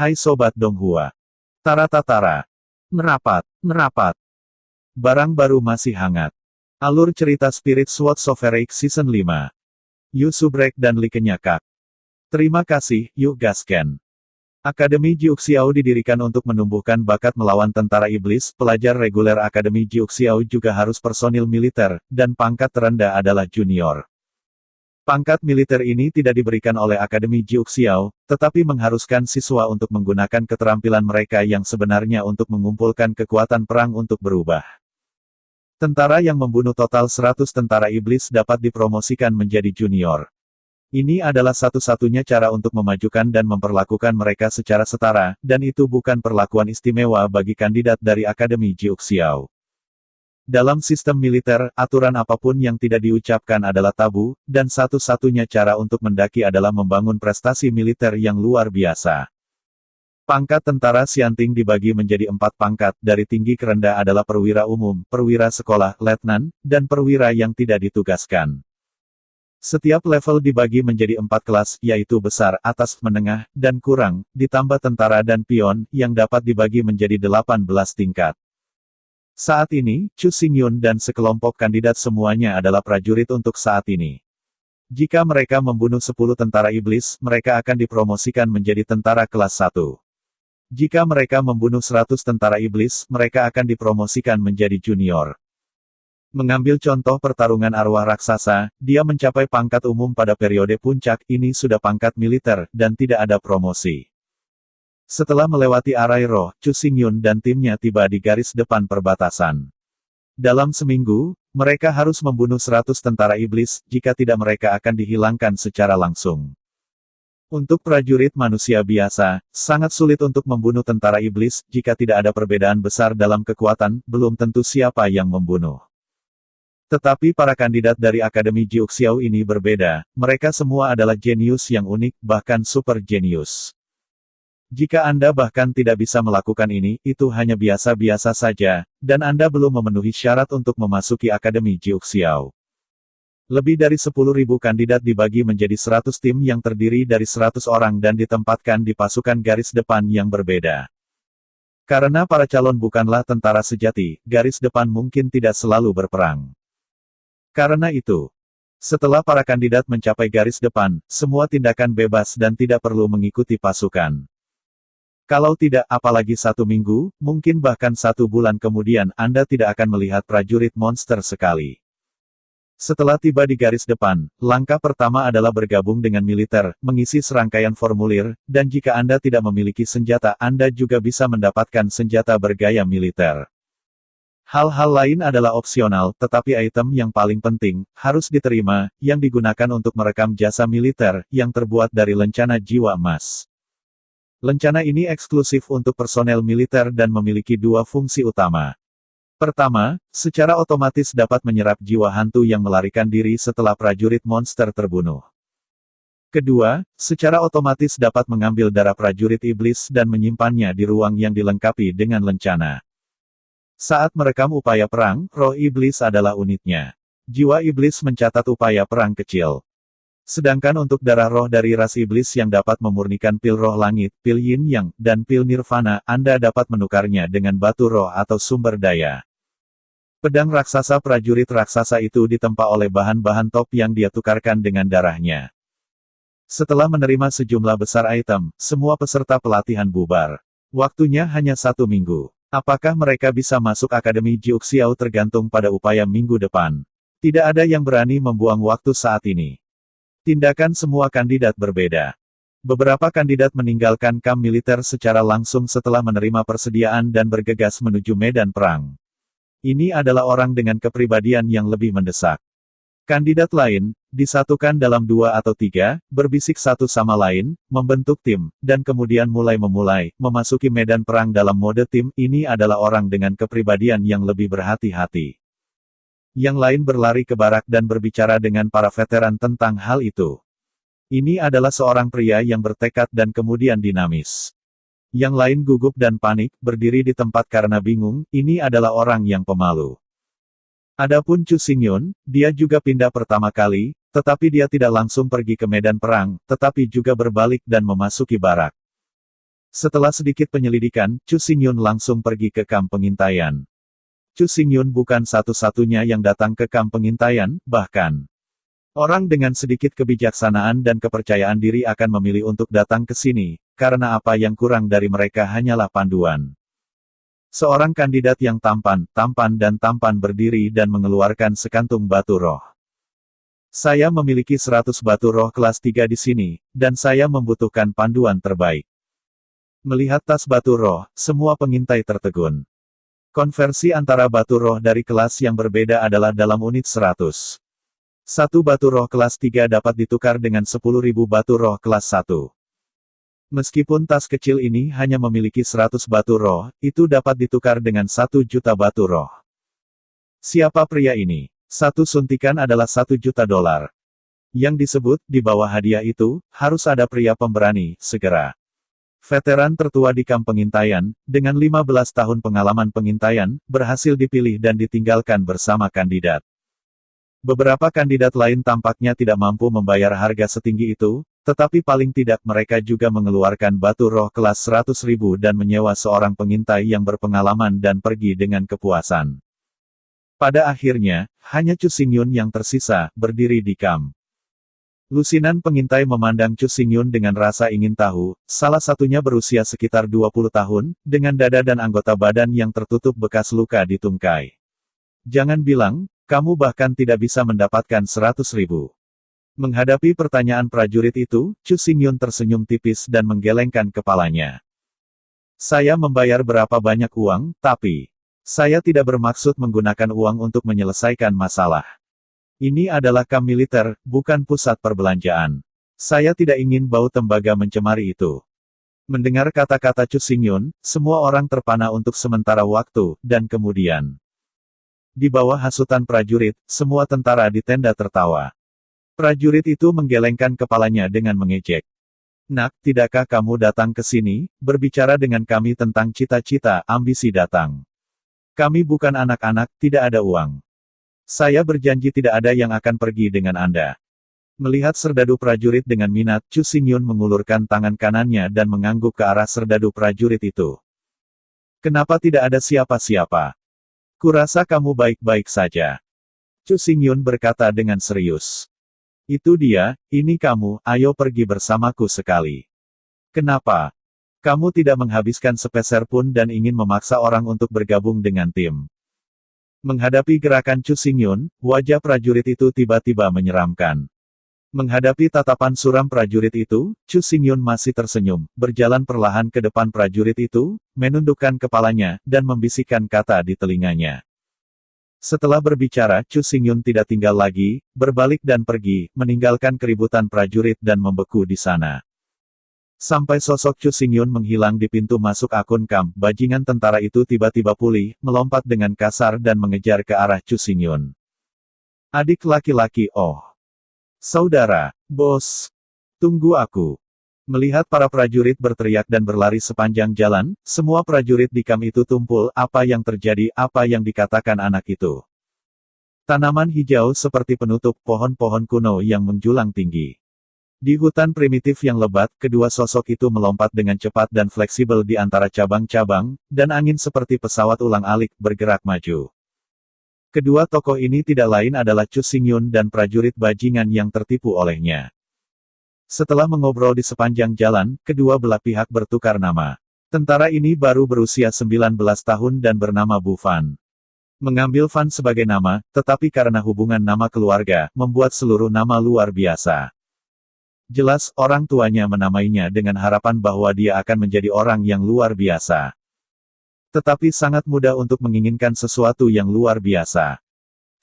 Hai Sobat Donghua. Tara-tara. Merapat, merapat. Barang baru masih hangat. Alur cerita Spirit Sword Sovereign Season 5. Yu Subrek dan Li Kenyakak. Terima kasih, Yu Gasken. Akademi Jiuxiao didirikan untuk menumbuhkan bakat melawan tentara iblis. Pelajar reguler Akademi Jiuxiao juga harus personil militer, dan pangkat terendah adalah junior. Pangkat militer ini tidak diberikan oleh Akademi Jiuxiao, tetapi mengharuskan siswa untuk menggunakan keterampilan mereka yang sebenarnya untuk mengumpulkan kekuatan perang untuk berubah. Tentara yang membunuh total 100 tentara iblis dapat dipromosikan menjadi junior. Ini adalah satu-satunya cara untuk memajukan dan memperlakukan mereka secara setara, dan itu bukan perlakuan istimewa bagi kandidat dari Akademi Jiuxiao. Dalam sistem militer, aturan apapun yang tidak diucapkan adalah tabu, dan satu-satunya cara untuk mendaki adalah membangun prestasi militer yang luar biasa. Pangkat tentara Xianting dibagi menjadi 4 pangkat, dari tinggi ke rendah adalah perwira umum, perwira sekolah, letnan, dan perwira yang tidak ditugaskan. Setiap level dibagi menjadi 4 kelas, yaitu besar, atas, menengah, dan kurang, ditambah tentara dan pion, yang dapat dibagi menjadi 18 tingkat. Saat ini, Chu Xingyun dan sekelompok kandidat semuanya adalah prajurit untuk saat ini. Jika mereka membunuh 10 tentara iblis, mereka akan dipromosikan menjadi tentara kelas 1. Jika mereka membunuh 100 tentara iblis, mereka akan dipromosikan menjadi junior. Mengambil contoh pertarungan arwah raksasa, dia mencapai pangkat umum pada periode puncak, ini sudah pangkat militer, dan tidak ada promosi. Setelah melewati arai roh, Chu Xingyun dan timnya tiba di garis depan perbatasan. Dalam seminggu, mereka harus membunuh 100 tentara iblis, jika tidak mereka akan dihilangkan secara langsung. Untuk prajurit manusia biasa, sangat sulit untuk membunuh tentara iblis, jika tidak ada perbedaan besar dalam kekuatan, belum tentu siapa yang membunuh. Tetapi para kandidat dari Akademi Jiuxiao ini berbeda, mereka semua adalah jenius yang unik, bahkan super jenius. Jika Anda bahkan tidak bisa melakukan ini, itu hanya biasa-biasa saja, dan Anda belum memenuhi syarat untuk memasuki Akademi Jiuxiao. Lebih dari 10.000 kandidat dibagi menjadi 100 tim yang terdiri dari 100 orang dan ditempatkan di pasukan garis depan yang berbeda. Karena para calon bukanlah tentara sejati, garis depan mungkin tidak selalu berperang. Karena itu, setelah para kandidat mencapai garis depan, semua tindakan bebas dan tidak perlu mengikuti pasukan. Kalau tidak, apalagi 1 minggu, mungkin bahkan 1 bulan kemudian, Anda tidak akan melihat prajurit monster sekali. Setelah tiba di garis depan, langkah pertama adalah bergabung dengan militer, mengisi serangkaian formulir, dan jika Anda tidak memiliki senjata, Anda juga bisa mendapatkan senjata bergaya militer. Hal-hal lain adalah opsional, tetapi item yang paling penting, harus diterima, yang digunakan untuk merekam jasa militer, yang terbuat dari lencana jiwa emas. Lencana ini eksklusif untuk personel militer dan memiliki 2 fungsi utama. Pertama, secara otomatis dapat menyerap jiwa hantu yang melarikan diri setelah prajurit monster terbunuh. Kedua, secara otomatis dapat mengambil darah prajurit iblis dan menyimpannya di ruang yang dilengkapi dengan lencana. Saat merekam upaya perang, roh iblis adalah unitnya. Jiwa iblis mencatat upaya perang kecil. Sedangkan untuk darah roh dari ras iblis yang dapat memurnikan pil roh langit, pil yin yang, dan pil nirvana, Anda dapat menukarnya dengan batu roh atau sumber daya. Pedang raksasa prajurit raksasa itu ditempa oleh bahan-bahan top yang dia tukarkan dengan darahnya. Setelah menerima sejumlah besar item, semua peserta pelatihan bubar. Waktunya hanya 1 minggu. Apakah mereka bisa masuk Akademi Jiuxiao tergantung pada upaya minggu depan. Tidak ada yang berani membuang waktu saat ini. Tindakan semua kandidat berbeda. Beberapa kandidat meninggalkan kamp militer secara langsung setelah menerima persediaan dan bergegas menuju medan perang. Ini adalah orang dengan kepribadian yang lebih mendesak. Kandidat lain, disatukan dalam 2 atau 3, berbisik satu sama lain, membentuk tim, dan kemudian memasuki medan perang dalam mode tim. Ini adalah orang dengan kepribadian yang lebih berhati-hati. Yang lain berlari ke barak dan berbicara dengan para veteran tentang hal itu. Ini adalah seorang pria yang bertekad dan kemudian dinamis. Yang lain gugup dan panik, berdiri di tempat karena bingung. Ini adalah orang yang pemalu. Adapun Chu Xingyun, dia juga pindah pertama kali, tetapi dia tidak langsung pergi ke medan perang, tetapi juga berbalik dan memasuki barak. Setelah sedikit penyelidikan, Chu Xingyun langsung pergi ke kamp pengintaian. Chu Xingyun bukan satu-satunya yang datang ke kamp pengintaian, bahkan orang dengan sedikit kebijaksanaan dan kepercayaan diri akan memilih untuk datang ke sini, karena apa yang kurang dari mereka hanyalah panduan. Seorang kandidat yang tampan berdiri dan mengeluarkan sekantung batu roh. Saya memiliki 100 batu roh kelas 3 di sini, dan saya membutuhkan panduan terbaik. Melihat tas batu roh, semua pengintai tertegun. Konversi antara batu roh dari kelas yang berbeda adalah dalam unit 100. Satu batu roh kelas 3 dapat ditukar dengan 10.000 batu roh kelas 1. Meskipun tas kecil ini hanya memiliki 100 batu roh, itu dapat ditukar dengan 1 juta batu roh. Siapa pria ini? Satu suntikan adalah 1 juta dolar. Yang disebut, di bawah hadiah itu, harus ada pria pemberani, segera. Veteran tertua di kamp pengintaian, dengan 15 tahun pengalaman pengintaian, berhasil dipilih dan ditinggalkan bersama kandidat. Beberapa kandidat lain tampaknya tidak mampu membayar harga setinggi itu, tetapi paling tidak mereka juga mengeluarkan batu roh kelas 100.000 dan menyewa seorang pengintai yang berpengalaman dan pergi dengan kepuasan. Pada akhirnya, hanya Chu Xingyun yang tersisa, berdiri di kamp. Lusinan pengintai memandang Chu Xingyun dengan rasa ingin tahu, salah satunya berusia sekitar 20 tahun, dengan dada dan anggota badan yang tertutup bekas luka di tungkai. Jangan bilang, kamu bahkan tidak bisa mendapatkan 100.000. Menghadapi pertanyaan prajurit itu, Chu Xingyun tersenyum tipis dan menggelengkan kepalanya. Saya membayar berapa banyak uang, tapi saya tidak bermaksud menggunakan uang untuk menyelesaikan masalah. Ini adalah kamp militer, bukan pusat perbelanjaan. Saya tidak ingin bau tembaga mencemari itu. Mendengar kata-kata Chu Xingyun, semua orang terpana untuk sementara waktu, dan kemudian di bawah hasutan prajurit, semua tentara di tenda tertawa. Prajurit itu menggelengkan kepalanya dengan mengejek. Nak, tidakkah kamu datang ke sini, berbicara dengan kami tentang cita-cita, ambisi datang? Kami bukan anak-anak, tidak ada uang. Saya berjanji tidak ada yang akan pergi dengan Anda. Melihat serdadu prajurit dengan minat, Chu Xingyun mengulurkan tangan kanannya dan mengangguk ke arah serdadu prajurit itu. Kenapa tidak ada siapa-siapa? Kurasa kamu baik-baik saja. Chu Xingyun berkata dengan serius. Itu dia, ini kamu, ayo pergi bersamaku sekali. Kenapa? Kamu tidak menghabiskan sepeser pun dan ingin memaksa orang untuk bergabung dengan tim. Menghadapi gerakan Chu Xingyun, wajah prajurit itu tiba-tiba menyeramkan. Menghadapi tatapan suram prajurit itu, Chu Xingyun masih tersenyum, berjalan perlahan ke depan prajurit itu, menundukkan kepalanya, dan membisikkan kata di telinganya. Setelah berbicara, Chu Xingyun tidak tinggal lagi, berbalik dan pergi, meninggalkan keributan prajurit dan membeku di sana. Sampai sosok Chu Xingyun menghilang di pintu masuk akun kamp, bajingan tentara itu tiba-tiba pulih, melompat dengan kasar dan mengejar ke arah Chu Xingyun. Adik laki-laki, oh. Saudara, bos. Tunggu aku. Melihat para prajurit berteriak dan berlari sepanjang jalan, semua prajurit di kamp itu tumpul, apa yang terjadi, apa yang dikatakan anak itu. Tanaman hijau seperti penutup pohon-pohon kuno yang menjulang tinggi. Di hutan primitif yang lebat, kedua sosok itu melompat dengan cepat dan fleksibel di antara cabang-cabang, dan angin seperti pesawat ulang-alik bergerak maju. Kedua tokoh ini tidak lain adalah Chu Xingyun dan prajurit bajingan yang tertipu olehnya. Setelah mengobrol di sepanjang jalan, kedua belah pihak bertukar nama. Tentara ini baru berusia 19 tahun dan bernama Bu Fan. Mengambil Fan sebagai nama, tetapi karena hubungan nama keluarga, membuat seluruh nama luar biasa. Jelas, orang tuanya menamainya dengan harapan bahwa dia akan menjadi orang yang luar biasa. Tetapi sangat mudah untuk menginginkan sesuatu yang luar biasa.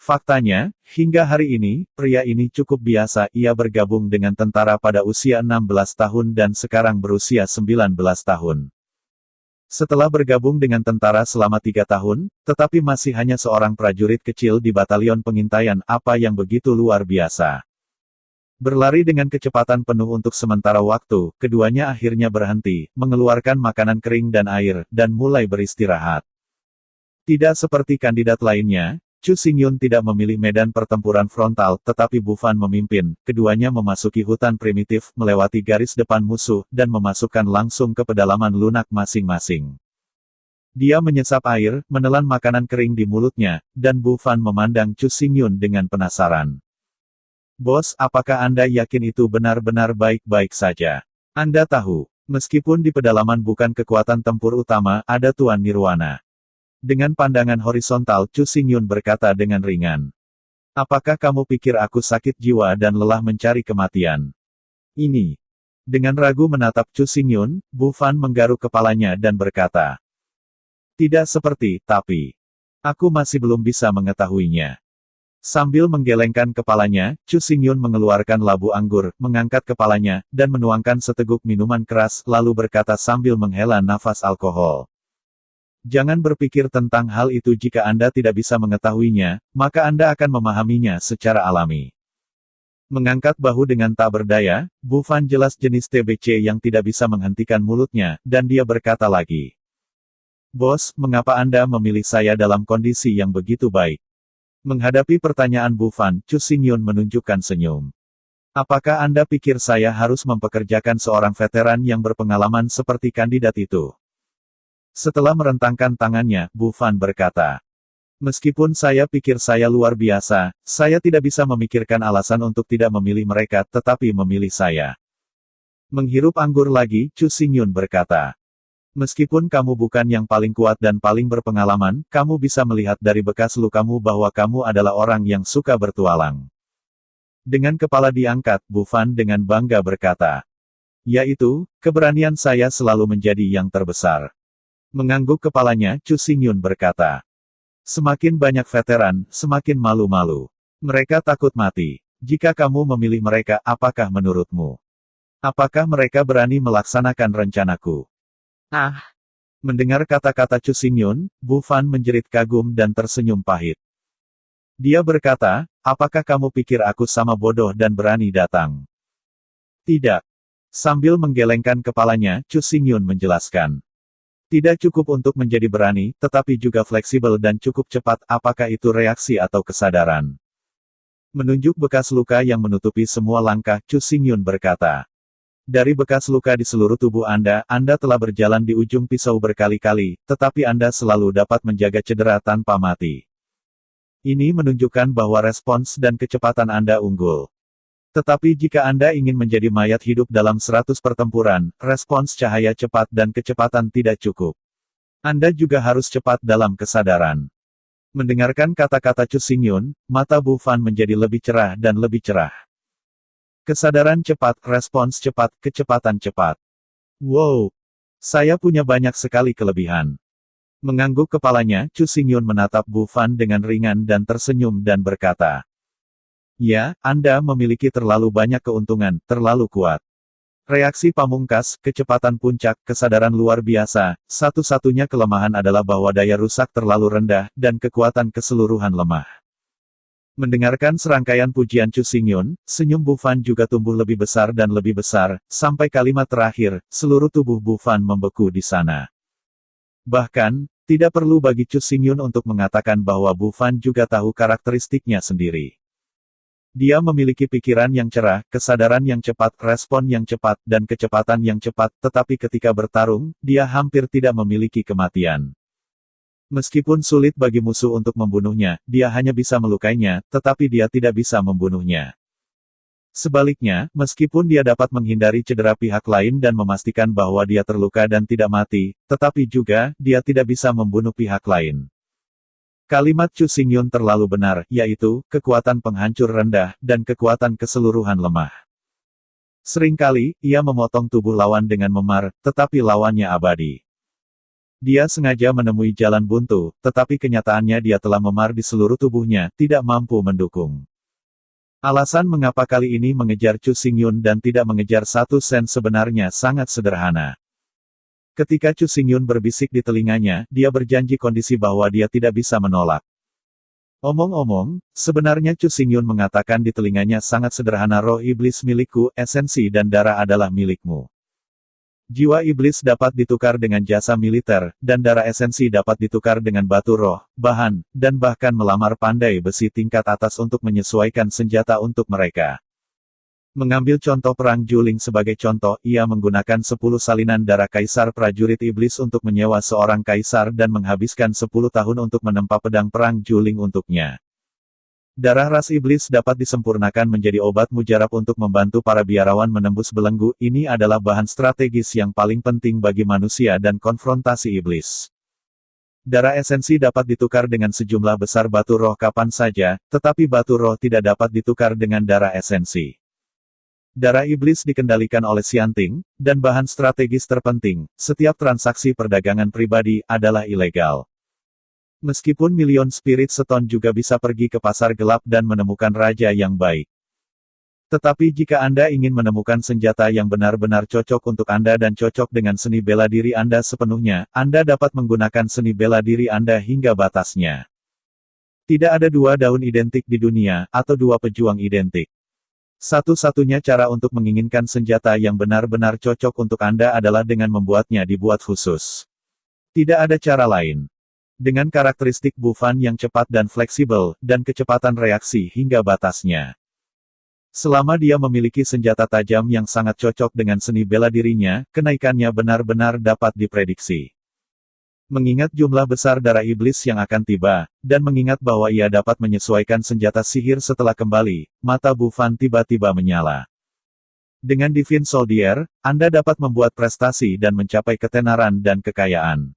Faktanya, hingga hari ini, pria ini cukup biasa, ia bergabung dengan tentara pada usia 16 tahun dan sekarang berusia 19 tahun. Setelah bergabung dengan tentara selama 3 tahun, tetapi masih hanya seorang prajurit kecil di batalion pengintaian, apa yang begitu luar biasa. Berlari dengan kecepatan penuh untuk sementara waktu, keduanya akhirnya berhenti, mengeluarkan makanan kering dan air, dan mulai beristirahat. Tidak seperti kandidat lainnya, Chu Xingyun tidak memilih medan pertempuran frontal, tetapi Bu Fan memimpin. Keduanya memasuki hutan primitif, melewati garis depan musuh, dan memasukkan langsung ke pedalaman lunak masing-masing. Dia menyesap air, menelan makanan kering di mulutnya, dan Bu Fan memandang Chu Xingyun dengan penasaran. Bos, apakah Anda yakin itu benar-benar baik-baik saja? Anda tahu, meskipun di pedalaman bukan kekuatan tempur utama, ada Tuan Nirwana. Dengan pandangan horizontal, Chu Xingyun berkata dengan ringan. Apakah kamu pikir aku sakit jiwa dan lelah mencari kematian? Ini. Dengan ragu menatap Chu Xingyun, Bu Fan menggaruk kepalanya dan berkata. Tidak seperti, tapi. Aku masih belum bisa mengetahuinya. Sambil menggelengkan kepalanya, Chu Xingyun mengeluarkan labu anggur, mengangkat kepalanya, dan menuangkan seteguk minuman keras, lalu berkata sambil menghela nafas alkohol. Jangan berpikir tentang hal itu jika Anda tidak bisa mengetahuinya, maka Anda akan memahaminya secara alami. Mengangkat bahu dengan tak berdaya, Bu Fan jelas jenis TBC yang tidak bisa menghentikan mulutnya, dan dia berkata lagi. Bos, mengapa Anda memilih saya dalam kondisi yang begitu baik? Menghadapi pertanyaan Bu Fan, Chu Xingyun menunjukkan senyum. Apakah Anda pikir saya harus mempekerjakan seorang veteran yang berpengalaman seperti kandidat itu? Setelah merentangkan tangannya, Bu Fan berkata. Meskipun saya pikir saya luar biasa, saya tidak bisa memikirkan alasan untuk tidak memilih mereka, tetapi memilih saya. Menghirup anggur lagi, Chu Xingyun berkata. Meskipun kamu bukan yang paling kuat dan paling berpengalaman, kamu bisa melihat dari bekas lukamu bahwa kamu adalah orang yang suka bertualang. Dengan kepala diangkat, Bu Fan dengan bangga berkata. Yaitu, keberanian saya selalu menjadi yang terbesar. Mengangguk kepalanya, Chu Xingyun berkata. Semakin banyak veteran, semakin malu-malu. Mereka takut mati. Jika kamu memilih mereka, apakah menurutmu? Apakah mereka berani melaksanakan rencanaku? Mendengar kata-kata Chu Xingyun, Bu Fan menjerit kagum dan tersenyum pahit. Dia berkata, apakah kamu pikir aku sama bodoh dan berani datang? Tidak. Sambil menggelengkan kepalanya, Chu Xingyun menjelaskan. Tidak cukup untuk menjadi berani, tetapi juga fleksibel dan cukup cepat, apakah itu reaksi atau kesadaran? Menunjuk bekas luka yang menutupi semua langkah, Chu Xingyun berkata. Dari bekas luka di seluruh tubuh Anda telah berjalan di ujung pisau berkali-kali, tetapi Anda selalu dapat menjaga cedera tanpa mati. Ini menunjukkan bahwa respons dan kecepatan Anda unggul. Tetapi jika Anda ingin menjadi mayat hidup dalam 100 pertempuran, respons cahaya cepat dan kecepatan tidak cukup. Anda juga harus cepat dalam kesadaran. Mendengarkan kata-kata Chu Xingyun, mata Bu Fan menjadi lebih cerah dan lebih cerah. Kesadaran cepat, respons cepat, kecepatan cepat. Wow! Saya punya banyak sekali kelebihan. Mengangguk kepalanya, Chu Xingyun menatap Bu Fan dengan ringan dan tersenyum dan berkata. Ya, Anda memiliki terlalu banyak keuntungan, terlalu kuat. Reaksi pamungkas, kecepatan puncak, kesadaran luar biasa, satu-satunya kelemahan adalah bahwa daya rusak terlalu rendah, dan kekuatan keseluruhan lemah. Mendengarkan serangkaian pujian Chu Xingyun, senyum Bu Fan juga tumbuh lebih besar dan lebih besar, sampai kalimat terakhir, seluruh tubuh Bu Fan membeku di sana. Bahkan, tidak perlu bagi Chu Xingyun untuk mengatakan bahwa Bu Fan juga tahu karakteristiknya sendiri. Dia memiliki pikiran yang cerah, kesadaran yang cepat, respon yang cepat, dan kecepatan yang cepat, tetapi ketika bertarung, dia hampir tidak memiliki kematian. Meskipun sulit bagi musuh untuk membunuhnya, dia hanya bisa melukainya, tetapi dia tidak bisa membunuhnya. Sebaliknya, meskipun dia dapat menghindari cedera pihak lain dan memastikan bahwa dia terluka dan tidak mati, tetapi juga, dia tidak bisa membunuh pihak lain. Kalimat Chu Xingyun terlalu benar, yaitu, kekuatan penghancur rendah, dan kekuatan keseluruhan lemah. Seringkali, ia memotong tubuh lawan dengan memar, tetapi lawannya abadi. Dia sengaja menemui jalan buntu, tetapi kenyataannya dia telah memar di seluruh tubuhnya, tidak mampu mendukung. Alasan mengapa kali ini mengejar Chu Xingyun dan tidak mengejar 1 sen sebenarnya sangat sederhana. Ketika Chu Xingyun berbisik di telinganya, dia berjanji kondisi bahwa dia tidak bisa menolak. Omong-omong, sebenarnya Chu Xingyun mengatakan di telinganya sangat sederhana roh iblis milikku, esensi dan darah adalah milikmu. Jiwa iblis dapat ditukar dengan jasa militer, dan darah esensi dapat ditukar dengan batu roh, bahan, dan bahkan melamar pandai besi tingkat atas untuk menyesuaikan senjata untuk mereka. Mengambil contoh perang Juling sebagai contoh, ia menggunakan 10 salinan darah kaisar prajurit iblis untuk menyewa seorang kaisar dan menghabiskan 10 tahun untuk menempa pedang perang Juling untuknya. Darah ras iblis dapat disempurnakan menjadi obat mujarab untuk membantu para biarawan menembus belenggu. Ini adalah bahan strategis yang paling penting bagi manusia dan konfrontasi iblis. Darah esensi dapat ditukar dengan sejumlah besar batu roh kapan saja, tetapi batu roh tidak dapat ditukar dengan darah esensi. Darah iblis dikendalikan oleh Xianting, dan bahan strategis terpenting, setiap transaksi perdagangan pribadi, adalah ilegal. Meskipun milion spirit stone juga bisa pergi ke pasar gelap dan menemukan raja yang baik. Tetapi jika Anda ingin menemukan senjata yang benar-benar cocok untuk Anda dan cocok dengan seni bela diri Anda sepenuhnya, Anda dapat menggunakan seni bela diri Anda hingga batasnya. Tidak ada dua daun identik di dunia, atau dua pejuang identik. Satu-satunya cara untuk menginginkan senjata yang benar-benar cocok untuk Anda adalah dengan membuatnya dibuat khusus. Tidak ada cara lain. Dengan karakteristik buffan yang cepat dan fleksibel, dan kecepatan reaksi hingga batasnya. Selama dia memiliki senjata tajam yang sangat cocok dengan seni bela dirinya, kenaikannya benar-benar dapat diprediksi. Mengingat jumlah besar darah iblis yang akan tiba, dan mengingat bahwa ia dapat menyesuaikan senjata sihir setelah kembali, mata buffan tiba-tiba menyala. Dengan Divine Soldier, Anda dapat membuat prestasi dan mencapai ketenaran dan kekayaan.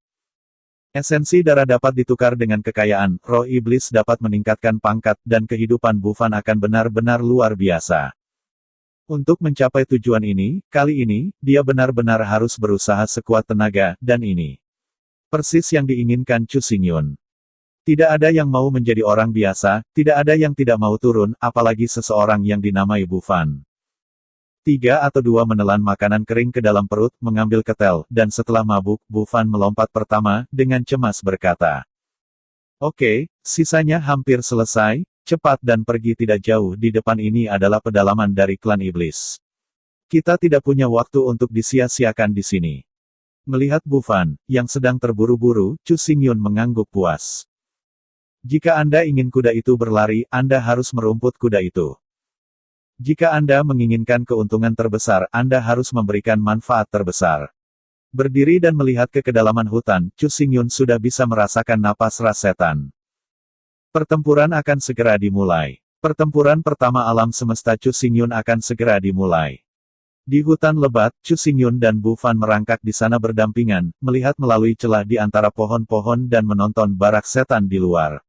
Esensi darah dapat ditukar dengan kekayaan, roh iblis dapat meningkatkan pangkat, dan kehidupan buffan akan benar-benar luar biasa. Untuk mencapai tujuan ini, kali ini, dia benar-benar harus berusaha sekuat tenaga, dan ini persis yang diinginkan Chu Xingyun. Tidak ada yang mau menjadi orang biasa, tidak ada yang tidak mau turun, apalagi seseorang yang dinamai buffan. 3 atau 2 menelan makanan kering ke dalam perut, mengambil ketel, dan setelah mabuk, buffan melompat pertama, dengan cemas berkata. Oke, sisanya hampir selesai, cepat dan pergi tidak jauh di depan ini adalah pedalaman dari klan iblis. Kita tidak punya waktu untuk disia-siakan di sini. Melihat buffan, yang sedang terburu-buru, Chu Xingyun mengangguk puas. Jika Anda ingin kuda itu berlari, Anda harus merumput kuda itu. Jika Anda menginginkan keuntungan terbesar, Anda harus memberikan manfaat terbesar. Berdiri dan melihat ke kedalaman hutan, Chu Xingyun sudah bisa merasakan napas ras setan. Pertempuran akan segera dimulai. Pertempuran pertama alam semesta Chu Xingyun akan segera dimulai. Di hutan lebat, Chu Xingyun dan buffan merangkak di sana berdampingan, melihat melalui celah di antara pohon-pohon dan menonton barak setan di luar.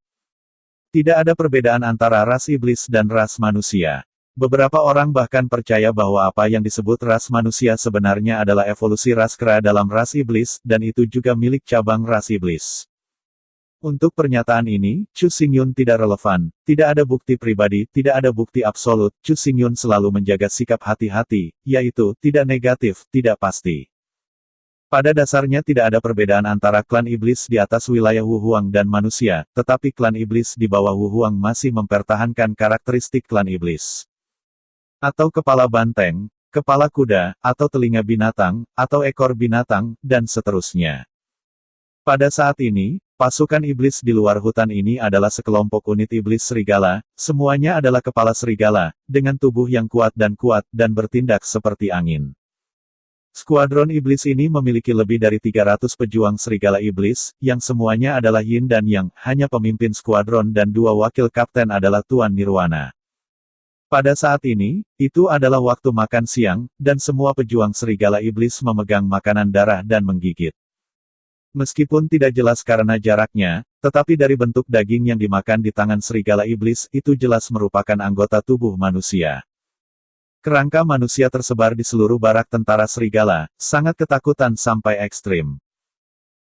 Tidak ada perbedaan antara ras iblis dan ras manusia. Beberapa orang bahkan percaya bahwa apa yang disebut ras manusia sebenarnya adalah evolusi ras kera dalam ras iblis, dan itu juga milik cabang ras iblis. Untuk pernyataan ini, Chu Xingyun tidak relevan, tidak ada bukti pribadi, tidak ada bukti absolut. Chu Xingyun selalu menjaga sikap hati-hati, yaitu, tidak negatif, tidak pasti. Pada dasarnya tidak ada perbedaan antara klan iblis di atas wilayah Wu Huang dan manusia, tetapi klan iblis di bawah Wu Huang masih mempertahankan karakteristik klan iblis. Atau kepala banteng, kepala kuda, atau telinga binatang, atau ekor binatang, dan seterusnya. Pada saat ini, pasukan iblis di luar hutan ini adalah sekelompok unit iblis serigala, semuanya adalah kepala serigala, dengan tubuh yang kuat dan bertindak seperti angin. Skuadron iblis ini memiliki lebih dari 300 pejuang serigala iblis, yang semuanya adalah yin dan yang, hanya pemimpin skuadron dan 2 wakil kapten adalah Tuan Nirwana. Pada saat ini, itu adalah waktu makan siang, dan semua pejuang serigala iblis memegang makanan darah dan menggigit. Meskipun tidak jelas karena jaraknya, tetapi dari bentuk daging yang dimakan di tangan serigala iblis, itu jelas merupakan anggota tubuh manusia. Kerangka manusia tersebar di seluruh barak tentara serigala, sangat ketakutan sampai ekstrim.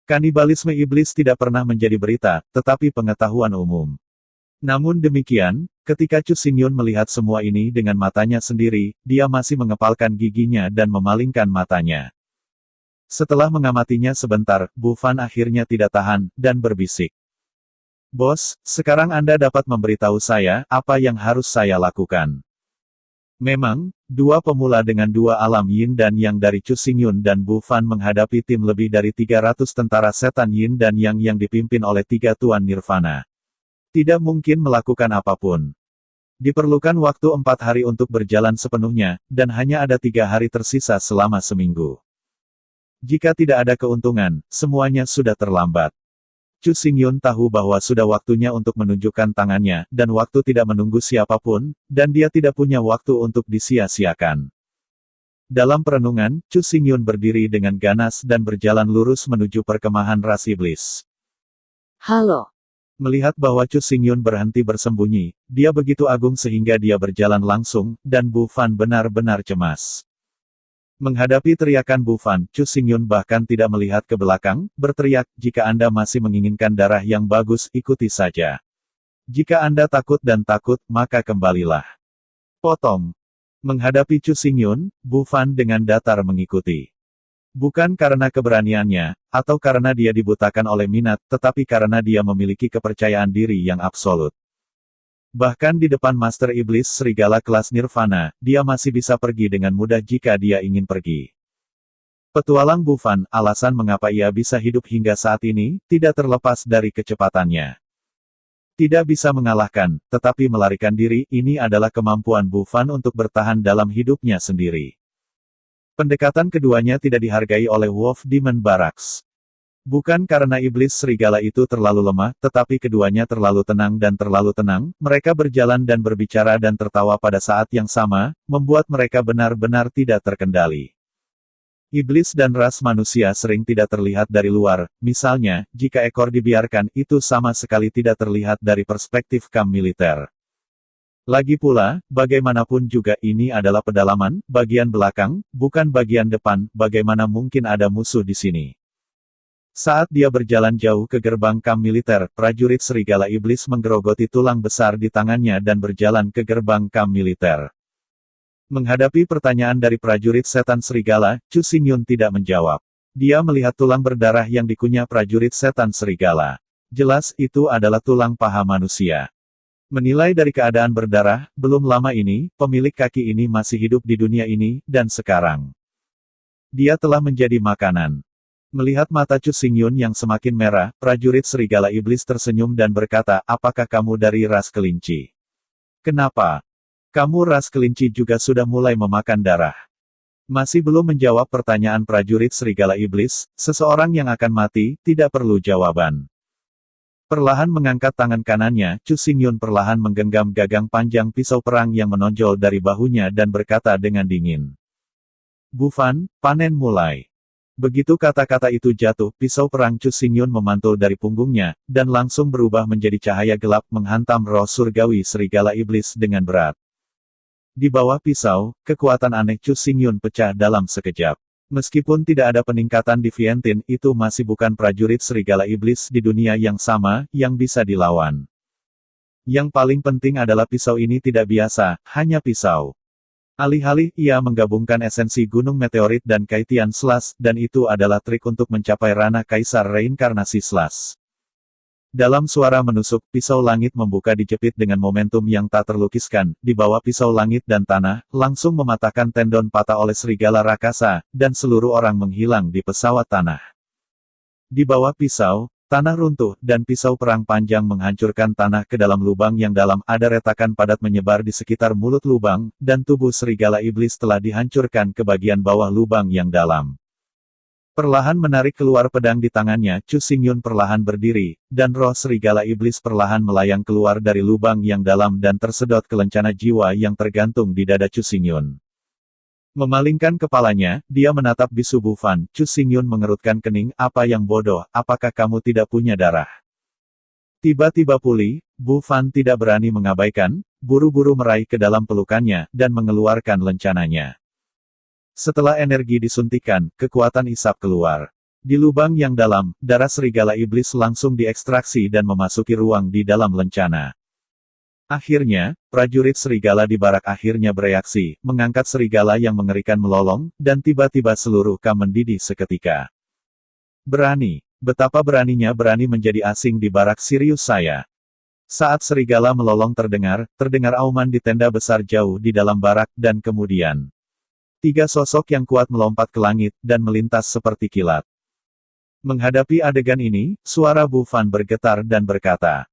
Kanibalisme iblis tidak pernah menjadi berita, tetapi pengetahuan umum. Namun demikian, ketika Chu Xingyun melihat semua ini dengan matanya sendiri, dia masih mengepalkan giginya dan memalingkan matanya. Setelah mengamatinya sebentar, buffan akhirnya tidak tahan, dan berbisik. Bos, sekarang Anda dapat memberitahu saya, apa yang harus saya lakukan. Memang, dua pemula dengan dua alam yin dan yang dari Chu Xingyun dan Bu Fan menghadapi tim lebih dari 300 tentara setan yin dan yang dipimpin oleh tiga Tuan Nirvana. Tidak mungkin melakukan apapun. Diperlukan waktu 4 hari untuk berjalan sepenuhnya, dan hanya ada 3 hari tersisa selama seminggu. Jika tidak ada keuntungan, semuanya sudah terlambat. Chu Xingyun tahu bahwa sudah waktunya untuk menunjukkan tangannya, dan waktu tidak menunggu siapapun, dan dia tidak punya waktu untuk disia-siakan. Dalam perenungan, Chu Xingyun berdiri dengan ganas dan berjalan lurus menuju perkemahan ras iblis. Halo. Melihat bahwa Chu Xingyun berhenti bersembunyi, dia begitu agung sehingga dia berjalan langsung, dan Bu Fan benar-benar cemas. Menghadapi teriakan Bu Fan, Chu Xingyun bahkan tidak melihat ke belakang, berteriak, "Jika Anda masih menginginkan darah yang bagus, ikuti saja. Jika Anda takut, maka kembalilah." Potong. Menghadapi Chu Xingyun, Bu Fan dengan datar mengikuti. Bukan karena keberaniannya, atau karena dia dibutakan oleh minat, tetapi karena dia memiliki kepercayaan diri yang absolut. Bahkan di depan Master Iblis Serigala kelas Nirvana, dia masih bisa pergi dengan mudah jika dia ingin pergi. Petualang Bu Fan, alasan mengapa ia bisa hidup hingga saat ini, tidak terlepas dari kecepatannya. Tidak bisa mengalahkan, tetapi melarikan diri, ini adalah kemampuan Bu Fan untuk bertahan dalam hidupnya sendiri. Pendekatan keduanya tidak dihargai oleh Wolf Demon Barracks. Bukan karena iblis serigala itu terlalu lemah, tetapi keduanya terlalu tenang, mereka berjalan dan berbicara dan tertawa pada saat yang sama, membuat mereka benar-benar tidak terkendali. Iblis dan ras manusia sering tidak terlihat dari luar, misalnya, jika ekor dibiarkan, itu sama sekali tidak terlihat dari perspektif kam militer. Lagi pula, bagaimanapun juga ini adalah pedalaman, bagian belakang, bukan bagian depan, bagaimana mungkin ada musuh di sini. Saat dia berjalan jauh ke gerbang kam militer, prajurit serigala iblis menggerogoti tulang besar di tangannya dan berjalan ke gerbang kam militer. Menghadapi pertanyaan dari prajurit setan serigala, Chu Xingyun tidak menjawab. Dia melihat tulang berdarah yang dikunyah prajurit setan serigala. Jelas itu adalah tulang paha manusia. Menilai dari keadaan berdarah, belum lama ini, pemilik kaki ini masih hidup di dunia ini, dan sekarang dia telah menjadi makanan. Melihat mata Chu Xingyun yang semakin merah, prajurit serigala iblis tersenyum dan berkata, "Apakah kamu dari ras kelinci? Kenapa? Kamu ras kelinci juga sudah mulai memakan darah." Masih belum menjawab pertanyaan prajurit serigala iblis, seseorang yang akan mati, tidak perlu jawaban. Perlahan mengangkat tangan kanannya, Chu Xingyun perlahan menggenggam gagang panjang pisau perang yang menonjol dari bahunya dan berkata dengan dingin. "Bu Fan, panen mulai." Begitu kata-kata itu jatuh, pisau perang Chu Xingyun memantul dari punggungnya, dan langsung berubah menjadi cahaya gelap menghantam roh surgawi serigala iblis dengan berat. Di bawah pisau, kekuatan aneh Chu Xingyun pecah dalam sekejap. Meskipun tidak ada peningkatan di Vientin, itu masih bukan prajurit serigala iblis di dunia yang sama, yang bisa dilawan. Yang paling penting adalah pisau ini tidak biasa, hanya pisau. Alih-alih ia menggabungkan esensi gunung meteorit dan Kaitian Slash, dan itu adalah trik untuk mencapai ranah kaisar reinkarnasi Slash. Dalam suara menusuk, pisau langit membuka dijepit dengan momentum yang tak terlukiskan, di bawah pisau langit dan tanah, langsung mematahkan tendon patah oleh serigala rakasa, dan seluruh orang menghilang di pesawat tanah. Di bawah pisau, tanah runtuh, dan pisau perang panjang menghancurkan tanah ke dalam lubang yang dalam, ada retakan padat menyebar di sekitar mulut lubang, dan tubuh serigala iblis telah dihancurkan ke bagian bawah lubang yang dalam. Perlahan menarik keluar pedang di tangannya, Chu Xingyun perlahan berdiri, dan roh serigala iblis perlahan melayang keluar dari lubang yang dalam dan tersedot ke lencana jiwa yang tergantung di dada Chu Xingyun. Memalingkan kepalanya, dia menatap bisu Bu Fan. Chu Xingyun mengerutkan kening, "Apa yang bodoh, apakah kamu tidak punya darah?" Tiba-tiba pulih, Bu Fan tidak berani mengabaikan, buru-buru meraih ke dalam pelukannya, dan mengeluarkan lencananya. Setelah energi disuntikan, kekuatan isap keluar. Di lubang yang dalam, darah serigala iblis langsung diekstraksi dan memasuki ruang di dalam lencana. Akhirnya, prajurit serigala di barak akhirnya bereaksi, mengangkat serigala yang mengerikan melolong, dan tiba-tiba seluruh kam mendidih seketika. Berani. Betapa beraninya berani menjadi asing di barak Sirius saya. Saat serigala melolong terdengar auman di tenda besar jauh di dalam barak dan kemudian 3 sosok yang kuat melompat ke langit dan melintas seperti kilat. Menghadapi adegan ini, suara Bu Fan bergetar dan berkata,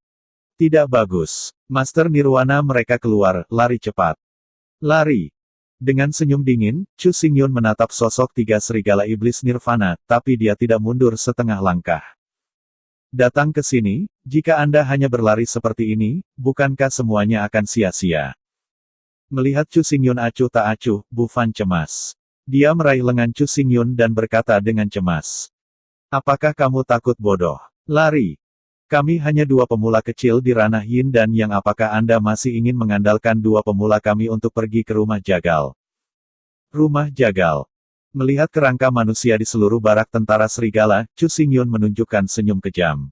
"Tidak bagus. Master Nirwana mereka keluar, lari cepat. Lari." Dengan senyum dingin, Chu Xingyun menatap sosok 3 serigala iblis Nirvana, tapi dia tidak mundur setengah langkah. "Datang ke sini, jika Anda hanya berlari seperti ini, bukankah semuanya akan sia-sia?" Melihat Chu Xingyun acuh tak acuh, Bu Fan cemas. Dia meraih lengan Chu Xingyun dan berkata dengan cemas, "Apakah kamu takut bodoh? Lari. Kami hanya 2 pemula kecil di ranah Yin dan Yang. Apakah Anda masih ingin mengandalkan 2 pemula kami untuk pergi ke rumah jagal?" Rumah jagal. Melihat kerangka manusia di seluruh barak tentara serigala, Chu Xingyun menunjukkan senyum kejam.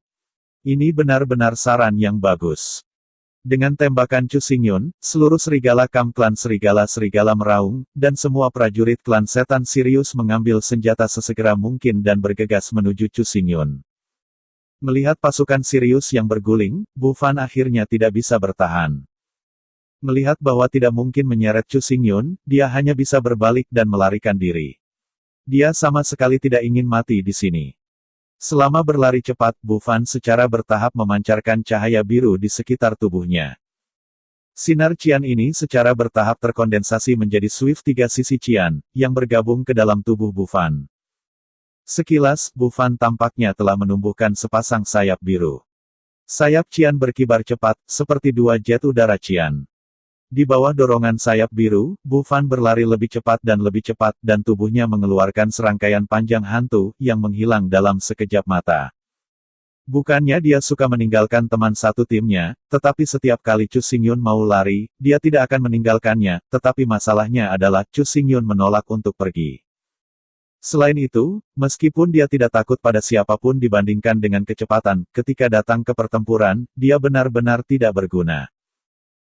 Ini benar-benar saran yang bagus. Dengan tembakan Chu Xingyun, seluruh serigala klan serigala meraung, dan semua prajurit klan setan Sirius mengambil senjata sesegera mungkin dan bergegas menuju Chu Xingyun. Melihat pasukan Sirius yang berguling, Bu Fan akhirnya tidak bisa bertahan. Melihat bahwa tidak mungkin menyeret Chu Xingyun, dia hanya bisa berbalik dan melarikan diri. Dia sama sekali tidak ingin mati di sini. Selama berlari cepat, Bu Fan secara bertahap memancarkan cahaya biru di sekitar tubuhnya. Sinar Qian ini secara bertahap terkondensasi menjadi Swift 3 sisi Qian, yang bergabung ke dalam tubuh Bu Fan. Sekilas, Bu Fan tampaknya telah menumbuhkan sepasang sayap biru. Sayap Qian berkibar cepat, seperti 2 jet udara Qian. Di bawah dorongan sayap biru, Bu Fan berlari lebih cepat dan tubuhnya mengeluarkan serangkaian panjang hantu, yang menghilang dalam sekejap mata. Bukannya dia suka meninggalkan teman satu timnya, tetapi setiap kali Chu Xingyun mau lari, dia tidak akan meninggalkannya, tetapi masalahnya adalah Chu Xingyun menolak untuk pergi. Selain itu, meskipun dia tidak takut pada siapapun dibandingkan dengan kecepatan, ketika datang ke pertempuran, dia benar-benar tidak berguna.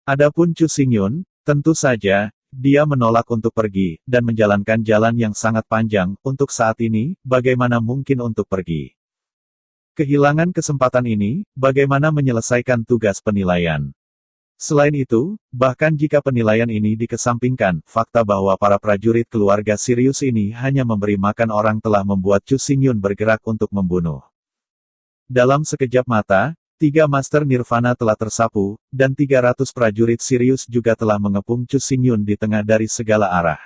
Adapun Chu Xingyun, tentu saja, dia menolak untuk pergi, dan menjalankan jalan yang sangat panjang. Untuk saat ini, bagaimana mungkin untuk pergi? Kehilangan kesempatan ini, bagaimana menyelesaikan tugas penilaian? Selain itu, bahkan jika penilaian ini dikesampingkan, fakta bahwa para prajurit keluarga Sirius ini hanya memberi makan orang telah membuat Chu Xingyun bergerak untuk membunuh. Dalam sekejap mata, 3 Master Nirvana telah tersapu, dan 300 prajurit Sirius juga telah mengepung Chu Xingyun di tengah dari segala arah.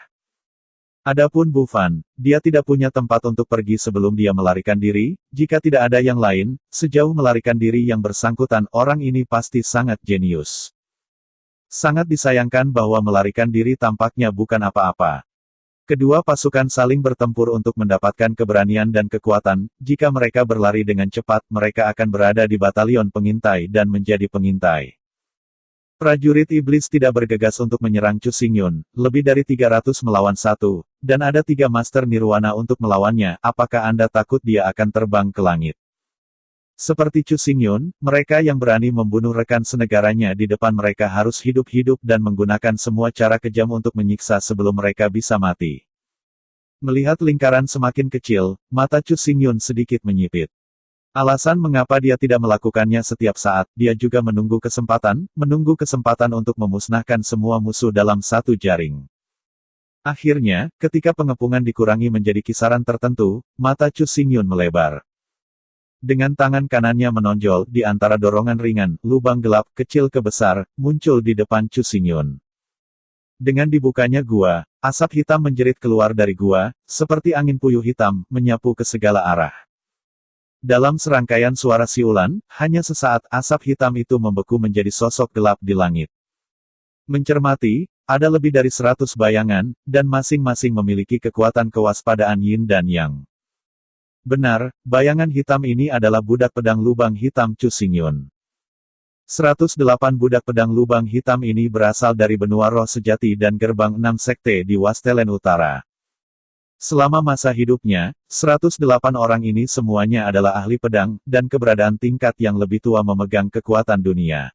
Adapun Bu Fan, dia tidak punya tempat untuk pergi sebelum dia melarikan diri. Jika tidak ada yang lain, sejauh melarikan diri yang bersangkutan, orang ini pasti sangat jenius. Sangat disayangkan bahwa melarikan diri tampaknya bukan apa-apa. Kedua pasukan saling bertempur untuk mendapatkan keberanian dan kekuatan. Jika mereka berlari dengan cepat, mereka akan berada di batalion pengintai dan menjadi pengintai. Prajurit iblis tidak bergegas untuk menyerang Chu Xingyun, lebih dari 300 melawan 1, dan ada 3 Master Nirwana untuk melawannya. Apakah Anda takut dia akan terbang ke langit? Seperti Chu Xingyun, mereka yang berani membunuh rekan senegaranya di depan mereka harus hidup-hidup dan menggunakan semua cara kejam untuk menyiksa sebelum mereka bisa mati. Melihat lingkaran semakin kecil, mata Chu Xingyun sedikit menyipit. Alasan mengapa dia tidak melakukannya setiap saat, dia juga menunggu kesempatan untuk memusnahkan semua musuh dalam satu jaring. Akhirnya, ketika pengepungan dikurangi menjadi kisaran tertentu, mata Chu Xingyun melebar. Dengan tangan kanannya menonjol, di antara dorongan ringan, lubang gelap, kecil ke besar, muncul di depan Chu Xingyun. Dengan dibukanya gua, asap hitam menjerit keluar dari gua, seperti angin puyuh hitam, menyapu ke segala arah. Dalam serangkaian suara siulan, hanya sesaat, asap hitam itu membeku menjadi sosok gelap di langit. Mencermati, ada lebih dari 100 bayangan, dan masing-masing memiliki kekuatan kewaspadaan Yin dan Yang. Benar, bayangan hitam ini adalah budak pedang lubang hitam Chu Xingyun. 108 budak pedang lubang hitam ini berasal dari benua roh sejati dan gerbang 6 sekte di Wastelen Utara. Selama masa hidupnya, 108 orang ini semuanya adalah ahli pedang, dan keberadaan tingkat yang lebih tua memegang kekuatan dunia.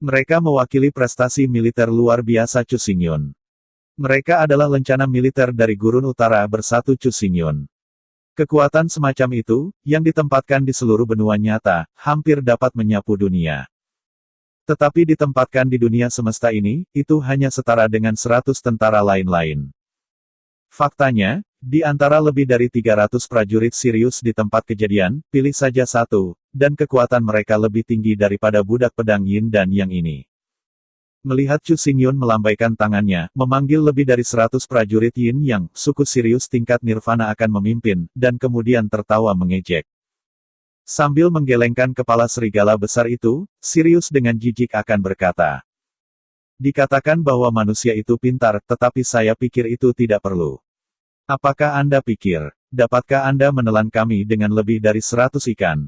Mereka mewakili prestasi militer luar biasa Chu Xingyun. Mereka adalah lencana militer dari Gurun Utara bersatu Chu Xingyun. Kekuatan semacam itu, yang ditempatkan di seluruh benua nyata, hampir dapat menyapu dunia. Tetapi ditempatkan di dunia semesta ini, itu hanya setara dengan 100 tentara lain-lain. Faktanya, di antara lebih dari 300 prajurit Sirius di tempat kejadian, pilih saja satu, dan kekuatan mereka lebih tinggi daripada budak pedang Yin dan Yang ini. Melihat Chu Xingyun melambaikan tangannya, memanggil lebih dari 100 prajurit Yin Yang, suku Sirius tingkat Nirvana akan memimpin, dan kemudian tertawa mengejek. Sambil menggelengkan kepala serigala besar itu, Sirius dengan jijik akan berkata, "Dikatakan bahwa manusia itu pintar, tetapi saya pikir itu tidak perlu. Apakah Anda pikir, dapatkah Anda menelan kami dengan lebih dari 100 ikan?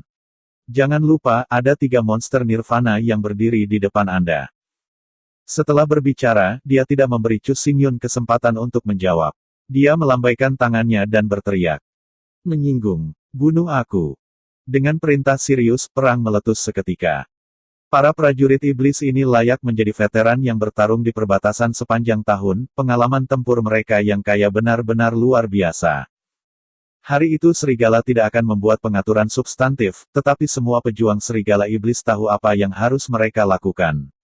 Jangan lupa, ada 3 monster Nirvana yang berdiri di depan Anda." Setelah berbicara, dia tidak memberi Chu Xingyun kesempatan untuk menjawab. Dia melambaikan tangannya dan berteriak, "Menyinggung, bunuh aku." Dengan perintah Sirius, perang meletus seketika. Para prajurit iblis ini layak menjadi veteran yang bertarung di perbatasan sepanjang tahun, pengalaman tempur mereka yang kaya benar-benar luar biasa. Hari itu serigala tidak akan membuat pengaturan substantif, tetapi semua pejuang serigala iblis tahu apa yang harus mereka lakukan.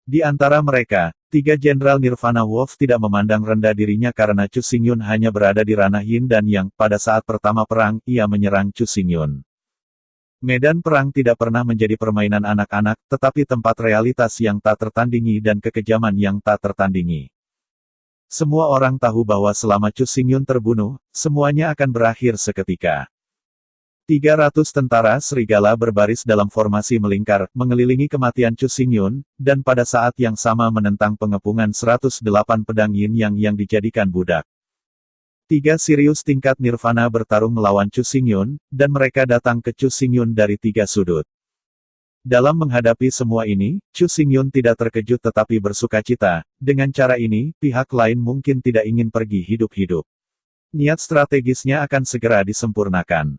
Di antara mereka, 3 Jenderal Nirvana Wolf tidak memandang rendah dirinya karena Chu Xingyun hanya berada di ranah Yin dan Yang. Pada saat pertama perang, ia menyerang Chu Xingyun. Medan perang tidak pernah menjadi permainan anak-anak, tetapi tempat realitas yang tak tertandingi dan kekejaman yang tak tertandingi. Semua orang tahu bahwa selama Chu Xingyun terbunuh, semuanya akan berakhir seketika. 300 tentara serigala berbaris dalam formasi melingkar, mengelilingi kematian Chu Xingyun, dan pada saat yang sama menentang pengepungan 108 pedang Yin yang dijadikan budak. 3 Sirius tingkat Nirvana bertarung melawan Chu Xingyun, dan mereka datang ke Chu Xingyun dari 3 sudut. Dalam menghadapi semua ini, Chu Xingyun tidak terkejut tetapi bersukacita. Dengan cara ini, pihak lain mungkin tidak ingin pergi hidup-hidup. Niat strategisnya akan segera disempurnakan.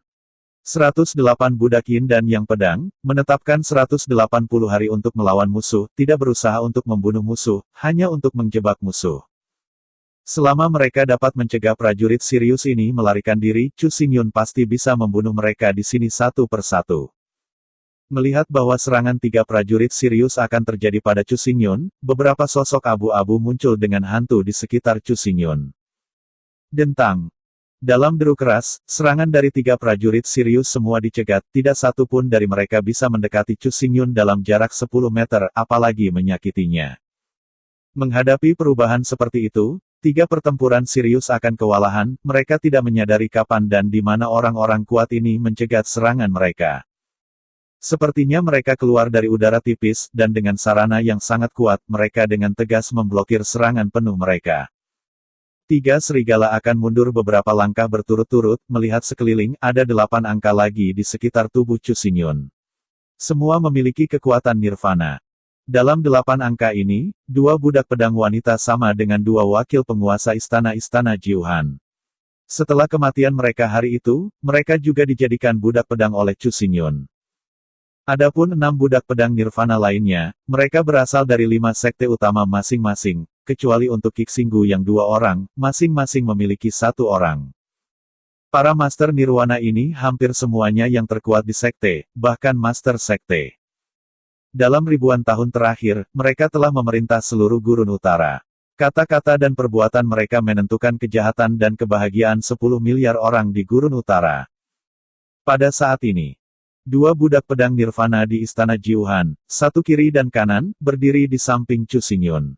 108 budak Yin dan Yang pedang, menetapkan 180 hari untuk melawan musuh, tidak berusaha untuk membunuh musuh, hanya untuk menjebak musuh. Selama mereka dapat mencegah prajurit Sirius ini melarikan diri, Chu Xingyun pasti bisa membunuh mereka di sini satu persatu. Melihat bahwa serangan 3 prajurit Sirius akan terjadi pada Chu Xingyun, beberapa sosok abu-abu muncul dengan hantu di sekitar Chu Xingyun. Dentang. Dalam deru keras, serangan dari 3 prajurit Sirius semua dicegat, tidak satu pun dari mereka bisa mendekati Chu Xingyun dalam jarak 10 meter, apalagi menyakitinya. Menghadapi perubahan seperti itu, 3 pertempuran Sirius akan kewalahan, mereka tidak menyadari kapan dan di mana orang-orang kuat ini mencegat serangan mereka. Sepertinya mereka keluar dari udara tipis, dan dengan sarana yang sangat kuat, mereka dengan tegas memblokir serangan penuh mereka. 3 serigala akan mundur beberapa langkah berturut-turut, melihat sekeliling, ada 8 angka lagi di sekitar tubuh Chu Xingyun. Semua memiliki kekuatan Nirvana. Dalam 8 angka ini, 2 budak pedang wanita sama dengan 2 wakil penguasa istana-istana Jiuhan. Setelah kematian mereka hari itu, mereka juga dijadikan budak pedang oleh Chu Xingyun. Adapun 6 budak pedang Nirvana lainnya, mereka berasal dari 5 sekte utama masing-masing, kecuali untuk Kixinggu yang 2 orang, masing-masing memiliki 1 orang. Para Master Nirwana ini hampir semuanya yang terkuat di sekte, bahkan Master Sekte. Dalam ribuan tahun terakhir, mereka telah memerintah seluruh Gurun Utara. Kata-kata dan perbuatan mereka menentukan kejahatan dan kebahagiaan 10 miliar orang di Gurun Utara. Pada saat ini, 2 budak pedang Nirvana di Istana Jiuhan, 1 kiri dan kanan, berdiri di samping Chu Xingyun.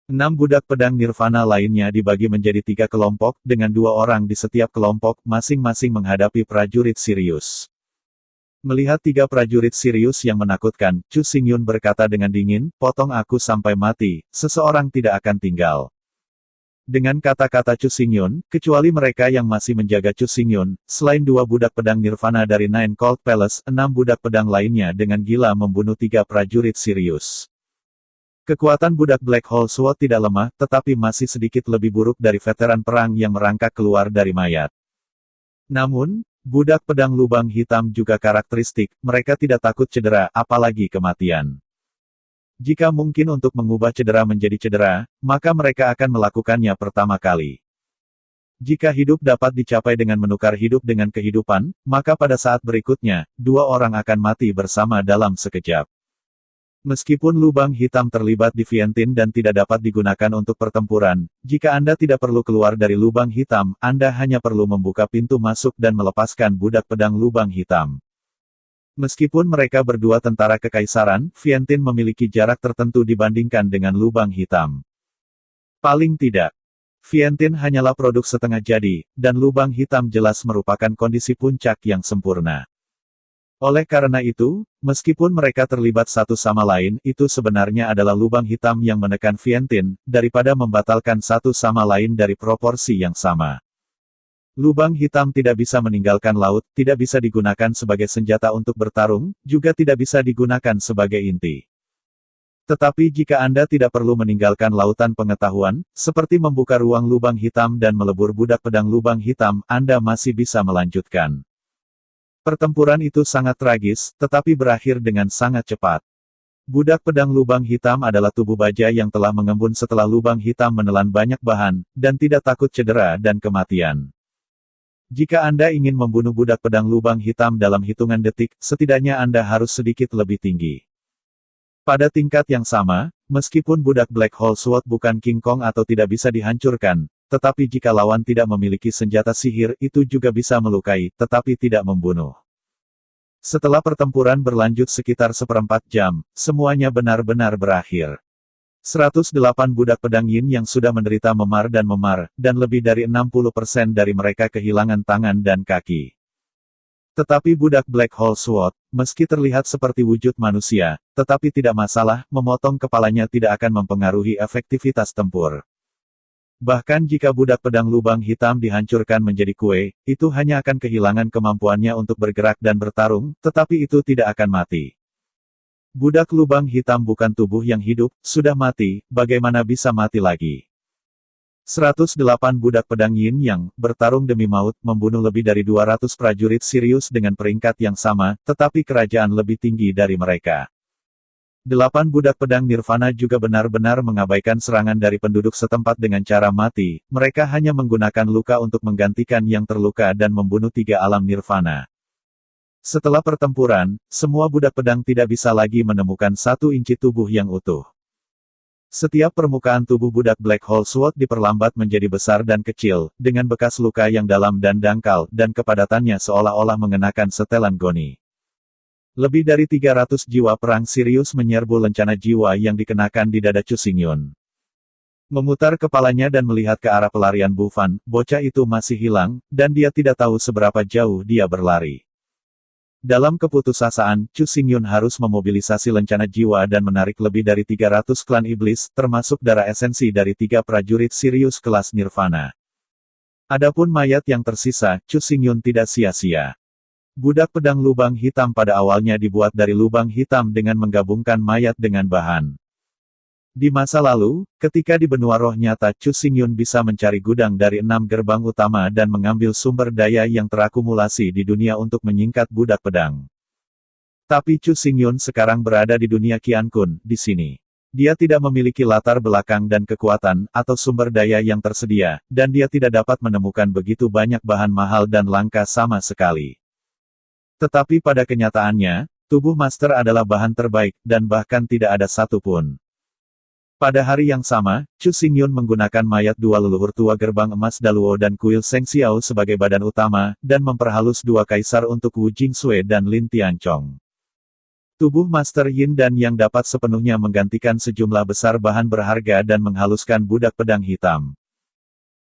6 budak pedang Nirvana lainnya dibagi menjadi 3 kelompok, dengan 2 orang di setiap kelompok, masing-masing menghadapi prajurit Sirius. Melihat 3 prajurit Sirius yang menakutkan, Chu Xingyun berkata dengan dingin, "Potong aku sampai mati, seseorang tidak akan tinggal." Dengan kata-kata Chu Xingyun, kecuali mereka yang masih menjaga Chu Xingyun, selain 2 budak pedang Nirvana dari Nine Cold Palace, 6 budak pedang lainnya dengan gila membunuh 3 prajurit Sirius. Kekuatan budak Black Hole Sword tidak lemah, tetapi masih sedikit lebih buruk dari veteran perang yang merangkak keluar dari mayat. Namun, budak pedang lubang hitam juga karakteristik, mereka tidak takut cedera, apalagi kematian. Jika mungkin untuk mengubah cedera menjadi cedera, maka mereka akan melakukannya pertama kali. Jika hidup dapat dicapai dengan menukar hidup dengan kehidupan, maka pada saat berikutnya, 2 orang akan mati bersama dalam sekejap. Meskipun lubang hitam terlibat di Vientine dan tidak dapat digunakan untuk pertempuran, jika Anda tidak perlu keluar dari lubang hitam, Anda hanya perlu membuka pintu masuk dan melepaskan budak pedang lubang hitam. Meskipun mereka berdua tentara kekaisaran, Vientine memiliki jarak tertentu dibandingkan dengan lubang hitam. Paling tidak, Vientine hanyalah produk setengah jadi, dan lubang hitam jelas merupakan kondisi puncak yang sempurna. Oleh karena itu, meskipun mereka terlibat satu sama lain, itu sebenarnya adalah lubang hitam yang menekan Vientine, daripada membatalkan satu sama lain dari proporsi yang sama. Lubang hitam tidak bisa meninggalkan laut, tidak bisa digunakan sebagai senjata untuk bertarung, juga tidak bisa digunakan sebagai inti. Tetapi jika Anda tidak perlu meninggalkan lautan pengetahuan, seperti membuka ruang lubang hitam dan melebur budak pedang lubang hitam, Anda masih bisa melanjutkan. Pertempuran itu sangat tragis, tetapi berakhir dengan sangat cepat. Budak pedang lubang hitam adalah tubuh baja yang telah mengembun setelah lubang hitam menelan banyak bahan, dan tidak takut cedera dan kematian. Jika Anda ingin membunuh budak pedang lubang hitam dalam hitungan detik, setidaknya Anda harus sedikit lebih tinggi. Pada tingkat yang sama, meskipun budak Black Hole Sword bukan King Kong atau tidak bisa dihancurkan, tetapi jika lawan tidak memiliki senjata sihir, itu juga bisa melukai, tetapi tidak membunuh. Setelah pertempuran berlanjut sekitar seperempat jam, semuanya benar-benar berakhir. 108 budak pedang Yin yang sudah menderita memar, dan lebih dari 60% dari mereka kehilangan tangan dan kaki. Tetapi budak Black Hole Sword, meski terlihat seperti wujud manusia, tetapi tidak masalah, memotong kepalanya tidak akan mempengaruhi efektivitas tempur. Bahkan jika budak pedang lubang hitam dihancurkan menjadi kue, itu hanya akan kehilangan kemampuannya untuk bergerak dan bertarung, tetapi itu tidak akan mati. Budak lubang hitam bukan tubuh yang hidup, sudah mati, bagaimana bisa mati lagi? 108 budak pedang Yin yang bertarung demi maut, membunuh lebih dari 200 prajurit Sirius dengan peringkat yang sama, tetapi kerajaan lebih tinggi dari mereka. 8 budak pedang Nirvana juga benar-benar mengabaikan serangan dari penduduk setempat dengan cara mati, mereka hanya menggunakan luka untuk menggantikan yang terluka dan membunuh 3 alam Nirvana. Setelah pertempuran, semua budak pedang tidak bisa lagi menemukan 1 inci tubuh yang utuh. Setiap permukaan tubuh budak Black Hole Sword diperlambat menjadi besar dan kecil, dengan bekas luka yang dalam dan dangkal, dan kepadatannya seolah-olah mengenakan setelan goni. Lebih dari 300 jiwa perang Sirius menyerbu lencana jiwa yang dikenakan di dada Chu Xingyun. Memutar kepalanya dan melihat ke arah pelarian Bufan, bocah itu masih hilang, dan dia tidak tahu seberapa jauh dia berlari. Dalam keputusasaan, Chu Xingyun harus memobilisasi lencana jiwa dan menarik lebih dari 300 klan iblis, termasuk darah esensi dari 3 prajurit Sirius kelas Nirvana. Adapun mayat yang tersisa, Chu Xingyun tidak sia-sia. Budak pedang lubang hitam pada awalnya dibuat dari lubang hitam dengan menggabungkan mayat dengan bahan. Di masa lalu, ketika di benua roh nyata Chu Xingyun bisa mencari gudang dari 6 gerbang utama dan mengambil sumber daya yang terakumulasi di dunia untuk menyingkat budak pedang. Tapi Chu Xingyun sekarang berada di dunia Qian Kun, di sini. Dia tidak memiliki latar belakang dan kekuatan, atau sumber daya yang tersedia, dan dia tidak dapat menemukan begitu banyak bahan mahal dan langka sama sekali. Tetapi pada kenyataannya, tubuh Master adalah bahan terbaik, dan bahkan tidak ada satu pun. Pada hari yang sama, Chu Xingyun menggunakan mayat 2 leluhur tua gerbang emas Daluo dan kuil Seng Xiao sebagai badan utama, dan memperhalus 2 kaisar untuk Wu Jingsui dan Lin Tianchong. Tubuh Master Yin dan Yang dapat sepenuhnya menggantikan sejumlah besar bahan berharga dan menghaluskan budak pedang hitam.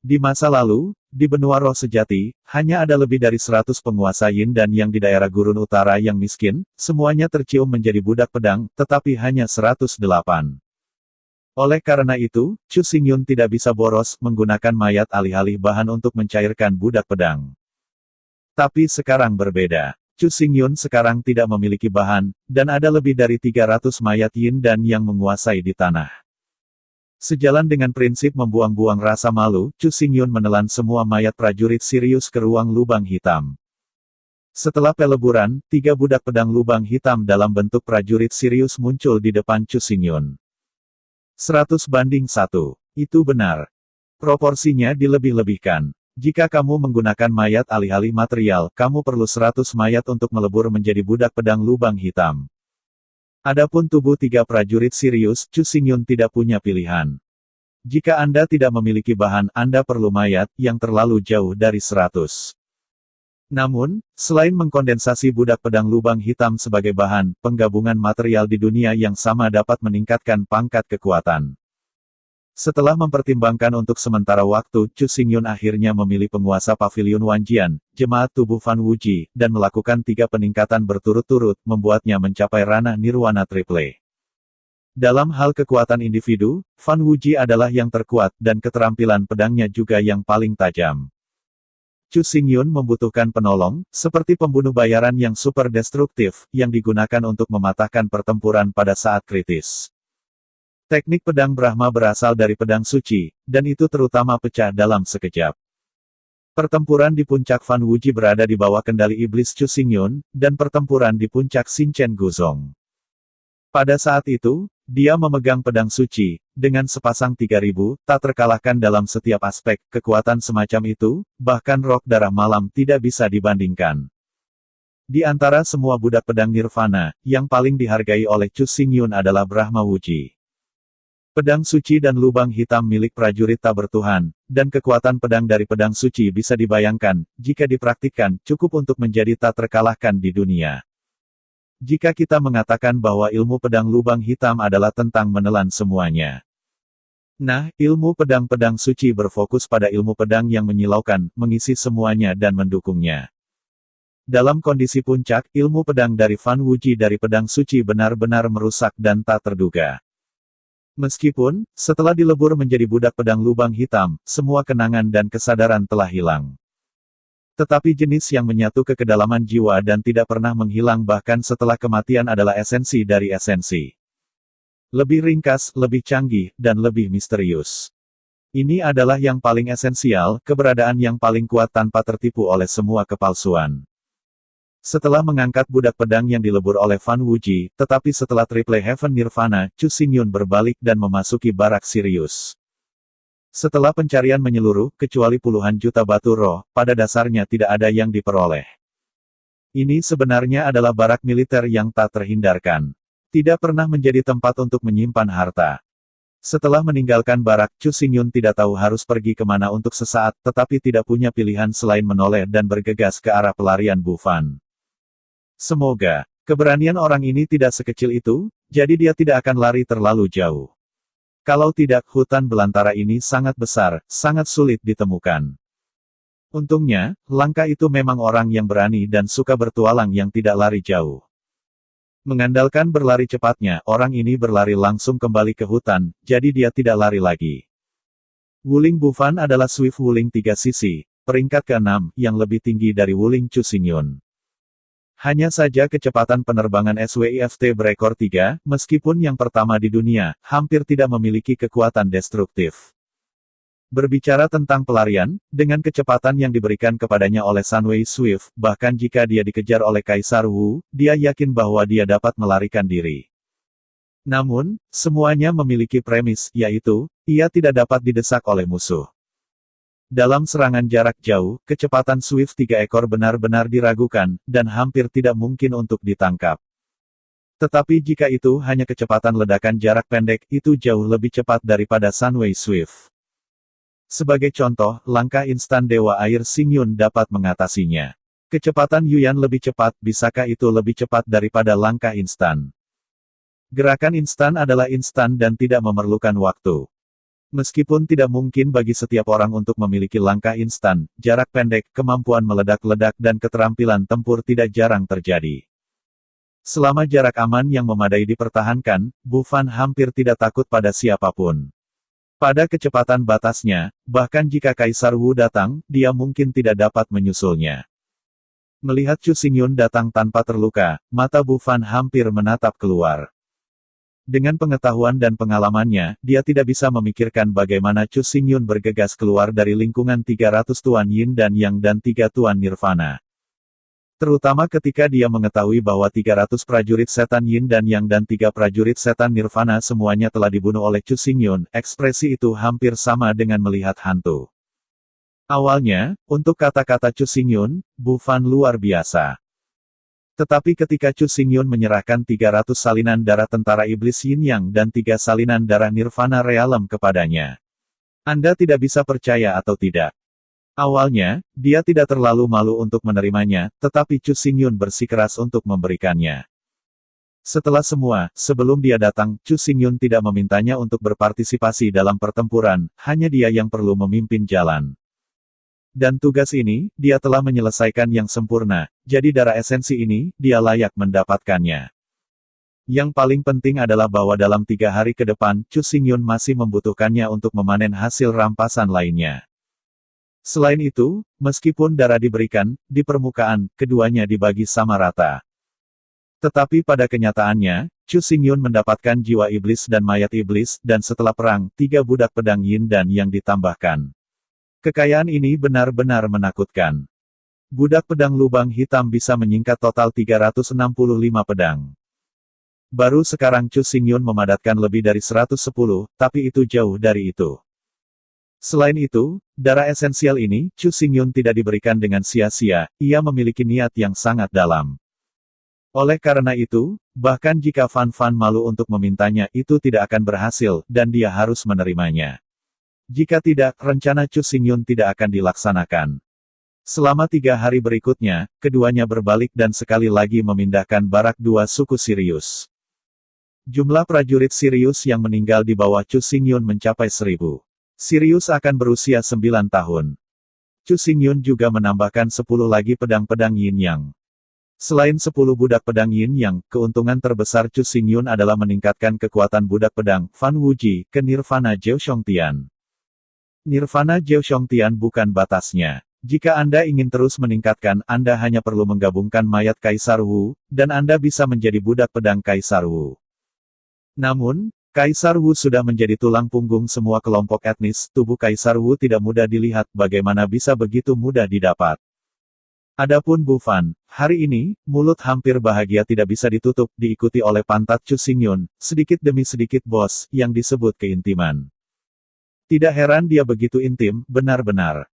Di masa lalu, di benua roh sejati, hanya ada lebih dari 100 penguasa Yin dan Yang di daerah gurun utara yang miskin, semuanya tercium menjadi budak pedang, tetapi hanya 108. Oleh karena itu, Chu Xingyun tidak bisa boros menggunakan mayat alih-alih bahan untuk mencairkan budak pedang. Tapi sekarang berbeda. Chu Xingyun sekarang tidak memiliki bahan, dan ada lebih dari 300 mayat Yin dan Yang menguasai di tanah. Sejalan dengan prinsip membuang-buang rasa malu, Chu Xingyun menelan semua mayat prajurit Sirius ke ruang lubang hitam. Setelah peleburan, 3 budak pedang lubang hitam dalam bentuk prajurit Sirius muncul di depan Chu Xingyun. 100:1. Itu benar. Proporsinya dilebih-lebihkan. Jika kamu menggunakan mayat alih-alih material, kamu perlu 100 mayat untuk melebur menjadi budak pedang lubang hitam. Adapun tubuh tiga prajurit Sirius, Chu Xingyun tidak punya pilihan. Jika Anda tidak memiliki bahan, Anda perlu mayat, yang terlalu jauh dari 100. Namun, selain mengkondensasi budak pedang lubang hitam sebagai bahan, penggabungan material di dunia yang sama dapat meningkatkan pangkat kekuatan. Setelah mempertimbangkan untuk sementara waktu, Chu Xingyun akhirnya memilih penguasa pavilion Wanjian, jemaat tubuh Fan Wuji, dan melakukan 3 peningkatan berturut-turut, membuatnya mencapai ranah nirwana triple. Dalam hal kekuatan individu, Fan Wuji adalah yang terkuat, dan keterampilan pedangnya juga yang paling tajam. Chu Xingyun membutuhkan penolong, seperti pembunuh bayaran yang super destruktif, yang digunakan untuk mematahkan pertempuran pada saat kritis. Teknik pedang Brahma berasal dari pedang suci, dan itu terutama pecah dalam sekejap. Pertempuran di puncak Fan Wuji berada di bawah kendali iblis Chu Xingyun, dan pertempuran di puncak Xinchen Guzong. Pada saat itu, dia memegang pedang suci, dengan sepasang 3000, tak terkalahkan dalam setiap aspek. Kekuatan semacam itu, bahkan rok darah malam tidak bisa dibandingkan. Di antara semua budak pedang nirvana, yang paling dihargai oleh Chu Xingyun adalah Brahma Wuji. Pedang suci dan lubang hitam milik prajurit tak bertuhan, dan kekuatan pedang dari pedang suci bisa dibayangkan, jika dipraktikkan, cukup untuk menjadi tak terkalahkan di dunia. Jika kita mengatakan bahwa ilmu pedang lubang hitam adalah tentang menelan semuanya. Nah, ilmu pedang-pedang suci berfokus pada ilmu pedang yang menyilaukan, mengisi semuanya dan mendukungnya. Dalam kondisi puncak, ilmu pedang dari Fan Wuji dari pedang suci benar-benar merusak dan tak terduga. Meskipun, setelah dilebur menjadi budak pedang lubang hitam, semua kenangan dan kesadaran telah hilang. Tetapi jenis yang menyatu ke kedalaman jiwa dan tidak pernah menghilang bahkan setelah kematian adalah esensi dari esensi. Lebih ringkas, lebih canggih, dan lebih misterius. Ini adalah yang paling esensial, keberadaan yang paling kuat tanpa tertipu oleh semua kepalsuan. Setelah mengangkat budak pedang yang dilebur oleh Fan Wuji, tetapi setelah Triple Heaven Nirvana, Chu Xingyun berbalik dan memasuki barak Sirius. Setelah pencarian menyeluruh, kecuali puluhan juta batu roh, pada dasarnya tidak ada yang diperoleh. Ini sebenarnya adalah barak militer yang tak terhindarkan. Tidak pernah menjadi tempat untuk menyimpan harta. Setelah meninggalkan barak, Chu Xingyun tidak tahu harus pergi kemana untuk sesaat, tetapi tidak punya pilihan selain menoleh dan bergegas ke arah pelarian Bu Fan. Semoga keberanian orang ini tidak sekecil itu, jadi dia tidak akan lari terlalu jauh. Kalau tidak, hutan belantara ini sangat besar, sangat sulit ditemukan. Untungnya, langkah itu memang orang yang berani dan suka bertualang yang tidak lari jauh. Mengandalkan berlari cepatnya, orang ini berlari langsung kembali ke hutan, jadi dia tidak lari lagi. Wuling Bu Fan adalah Swift Wuling 3 sisi, peringkat ke-6, yang lebih tinggi dari Wuling Chu Xingyun. Hanya saja kecepatan penerbangan SWIFT berekor 3, meskipun yang pertama di dunia, hampir tidak memiliki kekuatan destruktif. Berbicara tentang pelarian, dengan kecepatan yang diberikan kepadanya oleh Sunway Swift, bahkan jika dia dikejar oleh Kaisar Wu, dia yakin bahwa dia dapat melarikan diri. Namun, semuanya memiliki premis, yaitu, ia tidak dapat didesak oleh musuh. Dalam serangan jarak jauh, kecepatan Swift 3 ekor benar-benar diragukan, dan hampir tidak mungkin untuk ditangkap. Tetapi jika itu hanya kecepatan ledakan jarak pendek, itu jauh lebih cepat daripada Sunway Swift. Sebagai contoh, langkah instan Dewa Air Xingyun dapat mengatasinya. Kecepatan Yuan lebih cepat, bisakah itu lebih cepat daripada langkah instan? Gerakan instan adalah instan dan tidak memerlukan waktu. Meskipun tidak mungkin bagi setiap orang untuk memiliki langkah instan, jarak pendek, kemampuan meledak-ledak dan keterampilan tempur tidak jarang terjadi. Selama jarak aman yang memadai dipertahankan, Bu Fan hampir tidak takut pada siapapun. Pada kecepatan batasnya, bahkan jika Kaisar Wu datang, dia mungkin tidak dapat menyusulnya. Melihat Chu Xingyun datang tanpa terluka, mata Bu Fan hampir menatap keluar. Dengan pengetahuan dan pengalamannya, dia tidak bisa memikirkan bagaimana Chu Xingyun bergegas keluar dari lingkungan 300 Tuan Yin dan Yang dan 3 Tuan Nirvana. Terutama ketika dia mengetahui bahwa 300 prajurit setan Yin dan Yang dan 3 prajurit setan Nirvana semuanya telah dibunuh oleh Chu Xingyun, ekspresi itu hampir sama dengan melihat hantu. Awalnya, untuk kata-kata Chu Xingyun, Bu Fan luar biasa. Tetapi ketika Chu Xingyun menyerahkan 300 salinan darah tentara iblis Yin Yang dan 3 salinan darah Nirvana Realem kepadanya, Anda tidak bisa percaya atau tidak. Awalnya, dia tidak terlalu malu untuk menerimanya, tetapi Chu Xingyun bersikeras untuk memberikannya. Setelah semua, sebelum dia datang, Chu Xingyun tidak memintanya untuk berpartisipasi dalam pertempuran, hanya dia yang perlu memimpin jalan. Dan tugas ini, dia telah menyelesaikan yang sempurna, jadi darah esensi ini, dia layak mendapatkannya. Yang paling penting adalah bahwa dalam 3 hari ke depan, Chu Xingyun masih membutuhkannya untuk memanen hasil rampasan lainnya. Selain itu, meskipun darah diberikan, di permukaan, keduanya dibagi sama rata. Tetapi pada kenyataannya, Chu Xingyun mendapatkan jiwa iblis dan mayat iblis, dan setelah perang, 3 budak pedang yin dan yang ditambahkan. Kekayaan ini benar-benar menakutkan. Budak pedang lubang hitam bisa menyingkat total 365 pedang. Baru sekarang Chu Xingyun memadatkan lebih dari 110, tapi itu jauh dari itu. Selain itu, darah esensial ini, Chu Xingyun tidak diberikan dengan sia-sia, ia memiliki niat yang sangat dalam. Oleh karena itu, bahkan jika Fan Fan malu untuk memintanya, itu tidak akan berhasil, dan dia harus menerimanya. Jika tidak, rencana Chu Xingyun tidak akan dilaksanakan. Selama 3 hari berikutnya, keduanya berbalik dan sekali lagi memindahkan barak 2 suku Sirius. Jumlah prajurit Sirius yang meninggal di bawah Chu Xingyun mencapai 1000. Sirius akan berusia 9 tahun. Chu Xingyun juga menambahkan 10 lagi pedang-pedang Yin Yang. Selain 10 budak pedang Yin Yang, keuntungan terbesar Chu Xingyun adalah meningkatkan kekuatan budak pedang Fan Wuji ke Nirvana Jiaoshongtian. Nirvana Jiaoshongtian bukan batasnya. Jika Anda ingin terus meningkatkan, Anda hanya perlu menggabungkan mayat Kaisar Wu, dan Anda bisa menjadi budak pedang Kaisar Wu. Namun, Kaisar Wu sudah menjadi tulang punggung semua kelompok etnis, tubuh Kaisar Wu tidak mudah dilihat, bagaimana bisa begitu mudah didapat. Adapun Bu Fan, hari ini, mulut hampir bahagia tidak bisa ditutup, diikuti oleh pantat Chu Xingyun, sedikit demi sedikit bos, yang disebut keintiman. Tidak heran dia begitu intim, benar-benar.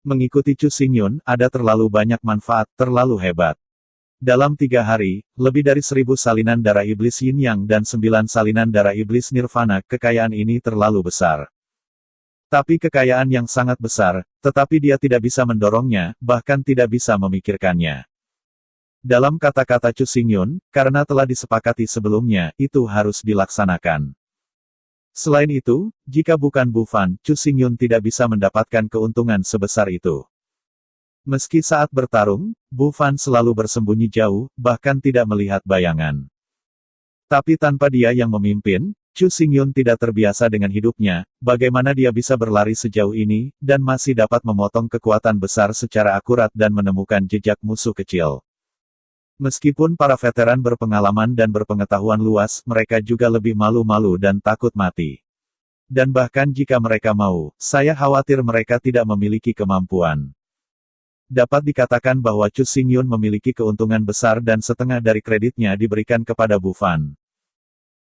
Mengikuti Chu Xingyun, ada terlalu banyak manfaat, terlalu hebat. Dalam 3 hari, lebih dari 1000 salinan darah iblis Yin Yang dan 9 salinan darah iblis Nirvana, kekayaan ini terlalu besar. Tapi kekayaan yang sangat besar, tetapi dia tidak bisa mendorongnya, bahkan tidak bisa memikirkannya. Dalam kata-kata Chu Xingyun, karena telah disepakati sebelumnya, itu harus dilaksanakan. Selain itu, jika bukan Bu Fan, Chu Xingyun tidak bisa mendapatkan keuntungan sebesar itu. Meski saat bertarung, Bu Fan selalu bersembunyi jauh, bahkan tidak melihat bayangan. Tapi tanpa dia yang memimpin, Chu Xingyun tidak terbiasa dengan hidupnya, bagaimana dia bisa berlari sejauh ini, dan masih dapat memotong kekuatan besar secara akurat dan menemukan jejak musuh kecil. Meskipun para veteran berpengalaman dan berpengetahuan luas, mereka juga lebih malu-malu dan takut mati. Dan bahkan jika mereka mau, saya khawatir mereka tidak memiliki kemampuan. Dapat dikatakan bahwa Chu Xingyun memiliki keuntungan besar dan setengah dari kreditnya diberikan kepada Bu Fan.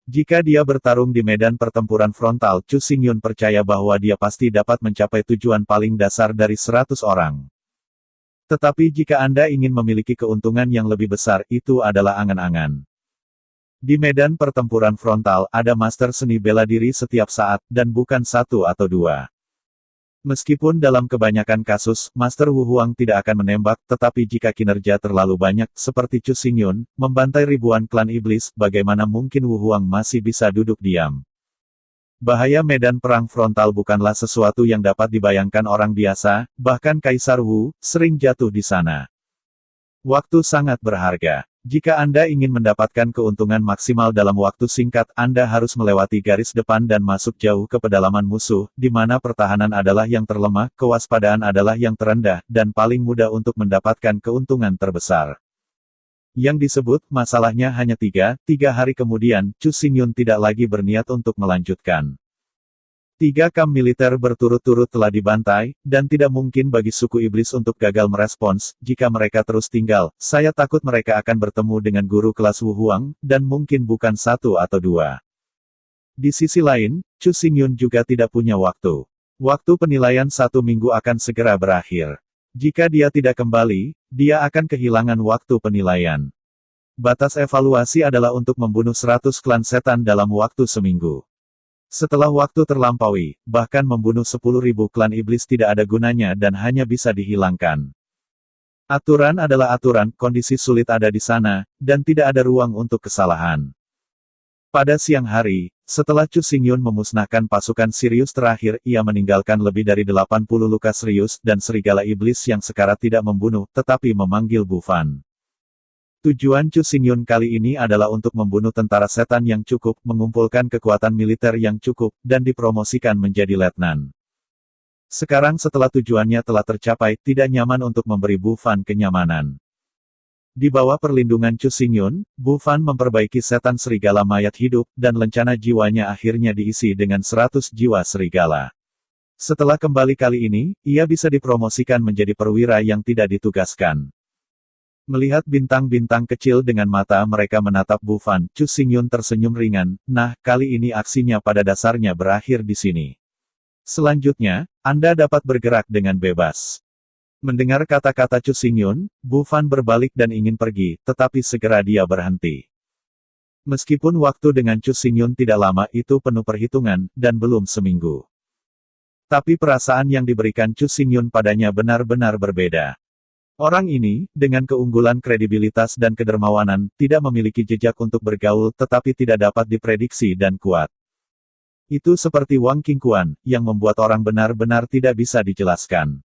Jika dia bertarung di medan pertempuran frontal, Chu Xingyun percaya bahwa dia pasti dapat mencapai tujuan paling dasar dari 100 orang. Tetapi jika Anda ingin memiliki keuntungan yang lebih besar, itu adalah angan-angan. Di medan pertempuran frontal, ada master seni bela diri setiap saat, dan bukan 1 atau 2. Meskipun dalam kebanyakan kasus, Master Wu Huang tidak akan menembak, tetapi jika kinerja terlalu banyak, seperti Chu Xingyun, membantai ribuan klan iblis, bagaimana mungkin Wu Huang masih bisa duduk diam? Bahaya medan perang frontal bukanlah sesuatu yang dapat dibayangkan orang biasa, bahkan Kaisar Wu, sering jatuh di sana. Waktu sangat berharga. Jika Anda ingin mendapatkan keuntungan maksimal dalam waktu singkat, Anda harus melewati garis depan dan masuk jauh ke pedalaman musuh, di mana pertahanan adalah yang terlemah, kewaspadaan adalah yang terendah, dan paling mudah untuk mendapatkan keuntungan terbesar. Yang disebut, masalahnya hanya 3 hari kemudian, Chu Xingyun tidak lagi berniat untuk melanjutkan. 3 kamp militer berturut-turut telah dibantai, dan tidak mungkin bagi suku iblis untuk gagal merespons, jika mereka terus tinggal, saya takut mereka akan bertemu dengan guru kelas Wu Huang, dan mungkin bukan 1 atau 2. Di sisi lain, Chu Xingyun juga tidak punya waktu. Waktu penilaian 1 minggu akan segera berakhir. Jika dia tidak kembali, dia akan kehilangan waktu penilaian. Batas evaluasi adalah untuk membunuh 100 klan setan dalam waktu seminggu. Setelah waktu terlampaui, bahkan membunuh 10.000 klan iblis tidak ada gunanya dan hanya bisa dihilangkan. Aturan adalah aturan, kondisi sulit ada di sana, dan tidak ada ruang untuk kesalahan. Pada siang hari, setelah Chu Xingyun memusnahkan pasukan Sirius terakhir, ia meninggalkan lebih dari 80 luka serius dan serigala iblis yang sekarang tidak membunuh, tetapi memanggil Bu Fan. Tujuan Chu Xingyun kali ini adalah untuk membunuh tentara setan yang cukup, mengumpulkan kekuatan militer yang cukup, dan dipromosikan menjadi letnan. Sekarang setelah tujuannya telah tercapai, tidak nyaman untuk memberi Bu Fan kenyamanan. Di bawah perlindungan Chu Xingyun, Bu Fan memperbaiki setan serigala mayat hidup, dan lencana jiwanya akhirnya diisi dengan 100 jiwa serigala. Setelah kembali kali ini, ia bisa dipromosikan menjadi perwira yang tidak ditugaskan. Melihat bintang-bintang kecil dengan mata mereka menatap Bu Fan, Chu Xingyun tersenyum ringan, nah, kali ini aksinya pada dasarnya berakhir di sini. Selanjutnya, Anda dapat bergerak dengan bebas. Mendengar kata-kata Chu Xingyun, Bu Fan berbalik dan ingin pergi, tetapi segera dia berhenti. Meskipun waktu dengan Chu Xingyun tidak lama, itu penuh perhitungan, dan belum seminggu. Tapi perasaan yang diberikan Chu Xingyun padanya benar-benar berbeda. Orang ini, dengan keunggulan kredibilitas dan kedermawanan, tidak memiliki jejak untuk bergaul tetapi tidak dapat diprediksi dan kuat. Itu seperti Wang Qingquan, yang membuat orang benar-benar tidak bisa dijelaskan.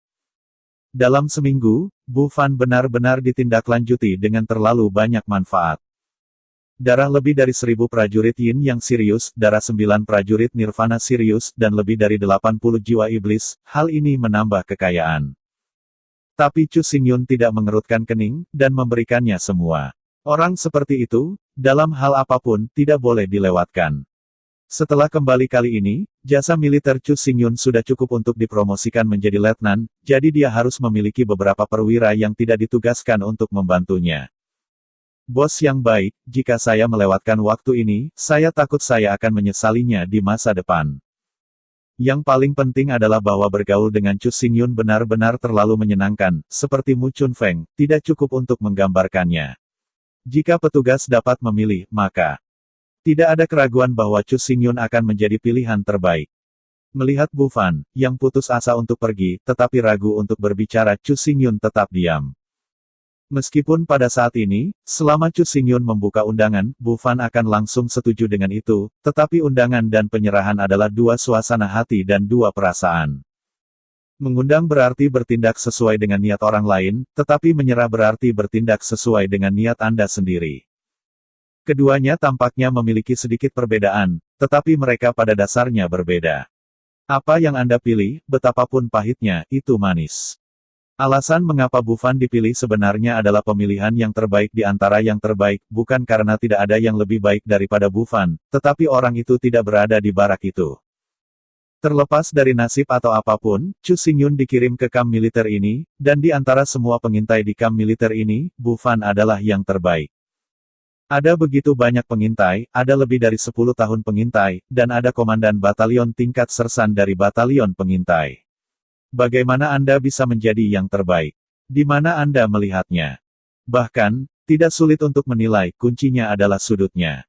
Dalam seminggu, Bu Fan benar-benar ditindaklanjuti dengan terlalu banyak manfaat. Darah lebih dari 1.000 prajurit Yin yang Sirius, darah 9 prajurit Nirvana Sirius, dan lebih dari 80 jiwa iblis, hal ini menambah kekayaan. Tapi Chu Xingyun tidak mengerutkan kening, dan memberikannya semua. Orang seperti itu, dalam hal apapun, tidak boleh dilewatkan. Setelah kembali kali ini, jasa militer Chu Xingyun sudah cukup untuk dipromosikan menjadi letnan, jadi dia harus memiliki beberapa perwira yang tidak ditugaskan untuk membantunya. Bos yang baik, jika saya melewatkan waktu ini, saya takut saya akan menyesalinya di masa depan. Yang paling penting adalah bahwa bergaul dengan Chu Xingyun benar-benar terlalu menyenangkan, seperti Mu Chunfeng, tidak cukup untuk menggambarkannya. Jika petugas dapat memilih, maka tidak ada keraguan bahwa Chu Xingyun akan menjadi pilihan terbaik. Melihat Bu Fan, yang putus asa untuk pergi, tetapi ragu untuk berbicara, Chu Xingyun tetap diam. Meskipun pada saat ini, selama Chu Xingyun membuka undangan, Bu Fan akan langsung setuju dengan itu, tetapi undangan dan penyerahan adalah dua suasana hati dan dua perasaan. Mengundang berarti bertindak sesuai dengan niat orang lain, tetapi menyerah berarti bertindak sesuai dengan niat Anda sendiri. Keduanya tampaknya memiliki sedikit perbedaan, tetapi mereka pada dasarnya berbeda. Apa yang Anda pilih, betapapun pahitnya, itu manis. Alasan mengapa Bu Fan dipilih sebenarnya adalah pemilihan yang terbaik di antara yang terbaik, bukan karena tidak ada yang lebih baik daripada Bu Fan, tetapi orang itu tidak berada di barak itu. Terlepas dari nasib atau apapun, Chu Xingyun dikirim ke kamp militer ini, dan di antara semua pengintai di kamp militer ini, Bu Fan adalah yang terbaik. Ada begitu banyak pengintai, ada lebih dari 10 tahun pengintai, dan ada komandan batalion tingkat sersan dari batalion pengintai. Bagaimana Anda bisa menjadi yang terbaik? Di mana Anda melihatnya? Bahkan, tidak sulit untuk menilai, kuncinya adalah sudutnya.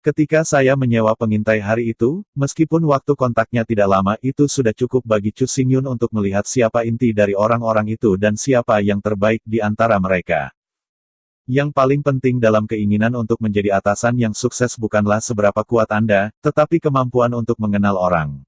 Ketika saya menyewa pengintai hari itu, meskipun waktu kontaknya tidak lama, itu sudah cukup bagi Chu Xingyun untuk melihat siapa inti dari orang-orang itu dan siapa yang terbaik di antara mereka. Yang paling penting dalam keinginan untuk menjadi atasan yang sukses bukanlah seberapa kuat Anda, tetapi kemampuan untuk mengenal orang.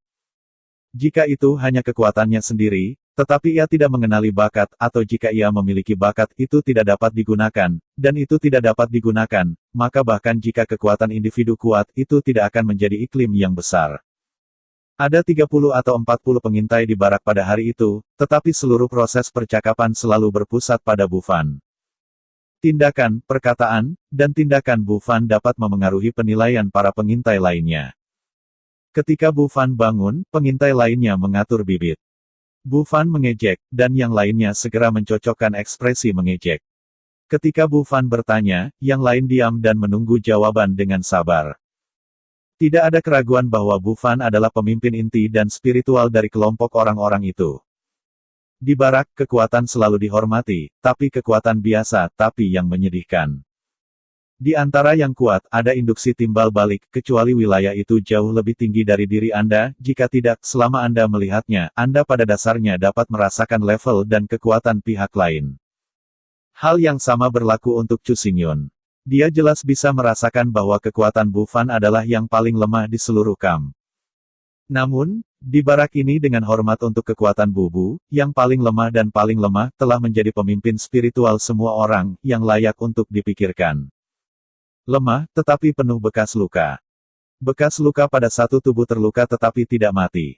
Jika itu hanya kekuatannya sendiri, tetapi ia tidak mengenali bakat, atau jika ia memiliki bakat, itu tidak dapat digunakan, dan itu tidak dapat digunakan, maka bahkan jika kekuatan individu kuat, itu tidak akan menjadi iklim yang besar. Ada 30 atau 40 pengintai di barak pada hari itu, tetapi seluruh proses percakapan selalu berpusat pada Bu Fan. Tindakan, perkataan, dan tindakan Bu Fan dapat memengaruhi penilaian para pengintai lainnya. Ketika Bu Fan bangun, pengintai lainnya mengatur bibit. Bu Fan mengejek, dan yang lainnya segera mencocokkan ekspresi mengejek. Ketika Bu Fan bertanya, yang lain diam dan menunggu jawaban dengan sabar. Tidak ada keraguan bahwa Bu Fan adalah pemimpin inti dan spiritual dari kelompok orang-orang itu. Di barak, kekuatan selalu dihormati, tapi kekuatan biasa, tapi yang menyedihkan. Di antara yang kuat, ada induksi timbal balik, kecuali wilayah itu jauh lebih tinggi dari diri Anda, jika tidak, selama Anda melihatnya, Anda pada dasarnya dapat merasakan level dan kekuatan pihak lain. Hal yang sama berlaku untuk Chu Xingyun. Dia jelas bisa merasakan bahwa kekuatan Bu Fan adalah yang paling lemah di seluruh camp. Namun, di barak ini dengan hormat untuk kekuatan Bubu, yang paling lemah dan paling lemah, telah menjadi pemimpin spiritual semua orang, yang layak untuk dipikirkan. Lemah, tetapi penuh bekas luka. Bekas luka pada satu tubuh terluka tetapi tidak mati.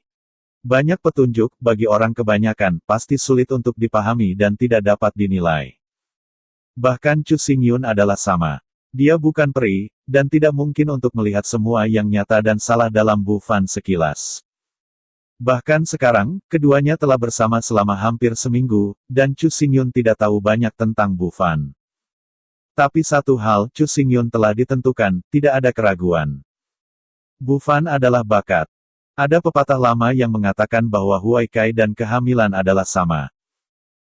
Banyak petunjuk, bagi orang kebanyakan, pasti sulit untuk dipahami dan tidak dapat dinilai. Bahkan Chu Xingyun adalah sama. Dia bukan peri, dan tidak mungkin untuk melihat semua yang nyata dan salah dalam Bu Fan sekilas. Bahkan sekarang, keduanya telah bersama selama hampir seminggu, dan Chu Xingyun tidak tahu banyak tentang Bu Fan. Tapi satu hal, Chu Xingyun telah ditentukan, tidak ada keraguan. Bu Fan adalah bakat. Ada pepatah lama yang mengatakan bahwa Huai Kai dan kehamilan adalah sama.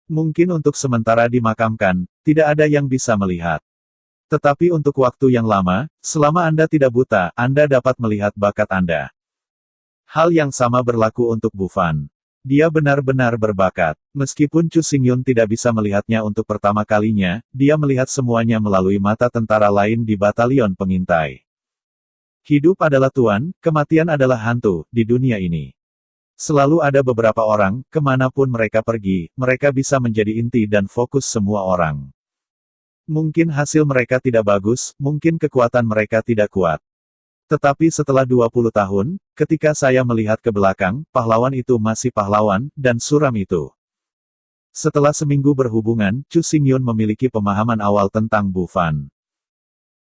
Mungkin untuk sementara dimakamkan, tidak ada yang bisa melihat. Tetapi untuk waktu yang lama, selama Anda tidak buta, Anda dapat melihat bakat Anda. Hal yang sama berlaku untuk Bu Fan. Dia benar-benar berbakat. Meskipun Chu Xingyun tidak bisa melihatnya untuk pertama kalinya, dia melihat semuanya melalui mata tentara lain di batalion pengintai. Hidup adalah tuan, kematian adalah hantu, di dunia ini. Selalu ada beberapa orang, kemanapun mereka pergi, mereka bisa menjadi inti dan fokus semua orang. Mungkin hasil mereka tidak bagus, mungkin kekuatan mereka tidak kuat. Tetapi setelah 20 tahun, ketika saya melihat ke belakang, pahlawan itu masih pahlawan, dan suram itu. Setelah seminggu berhubungan, Chu Xingyun memiliki pemahaman awal tentang Bu Fan.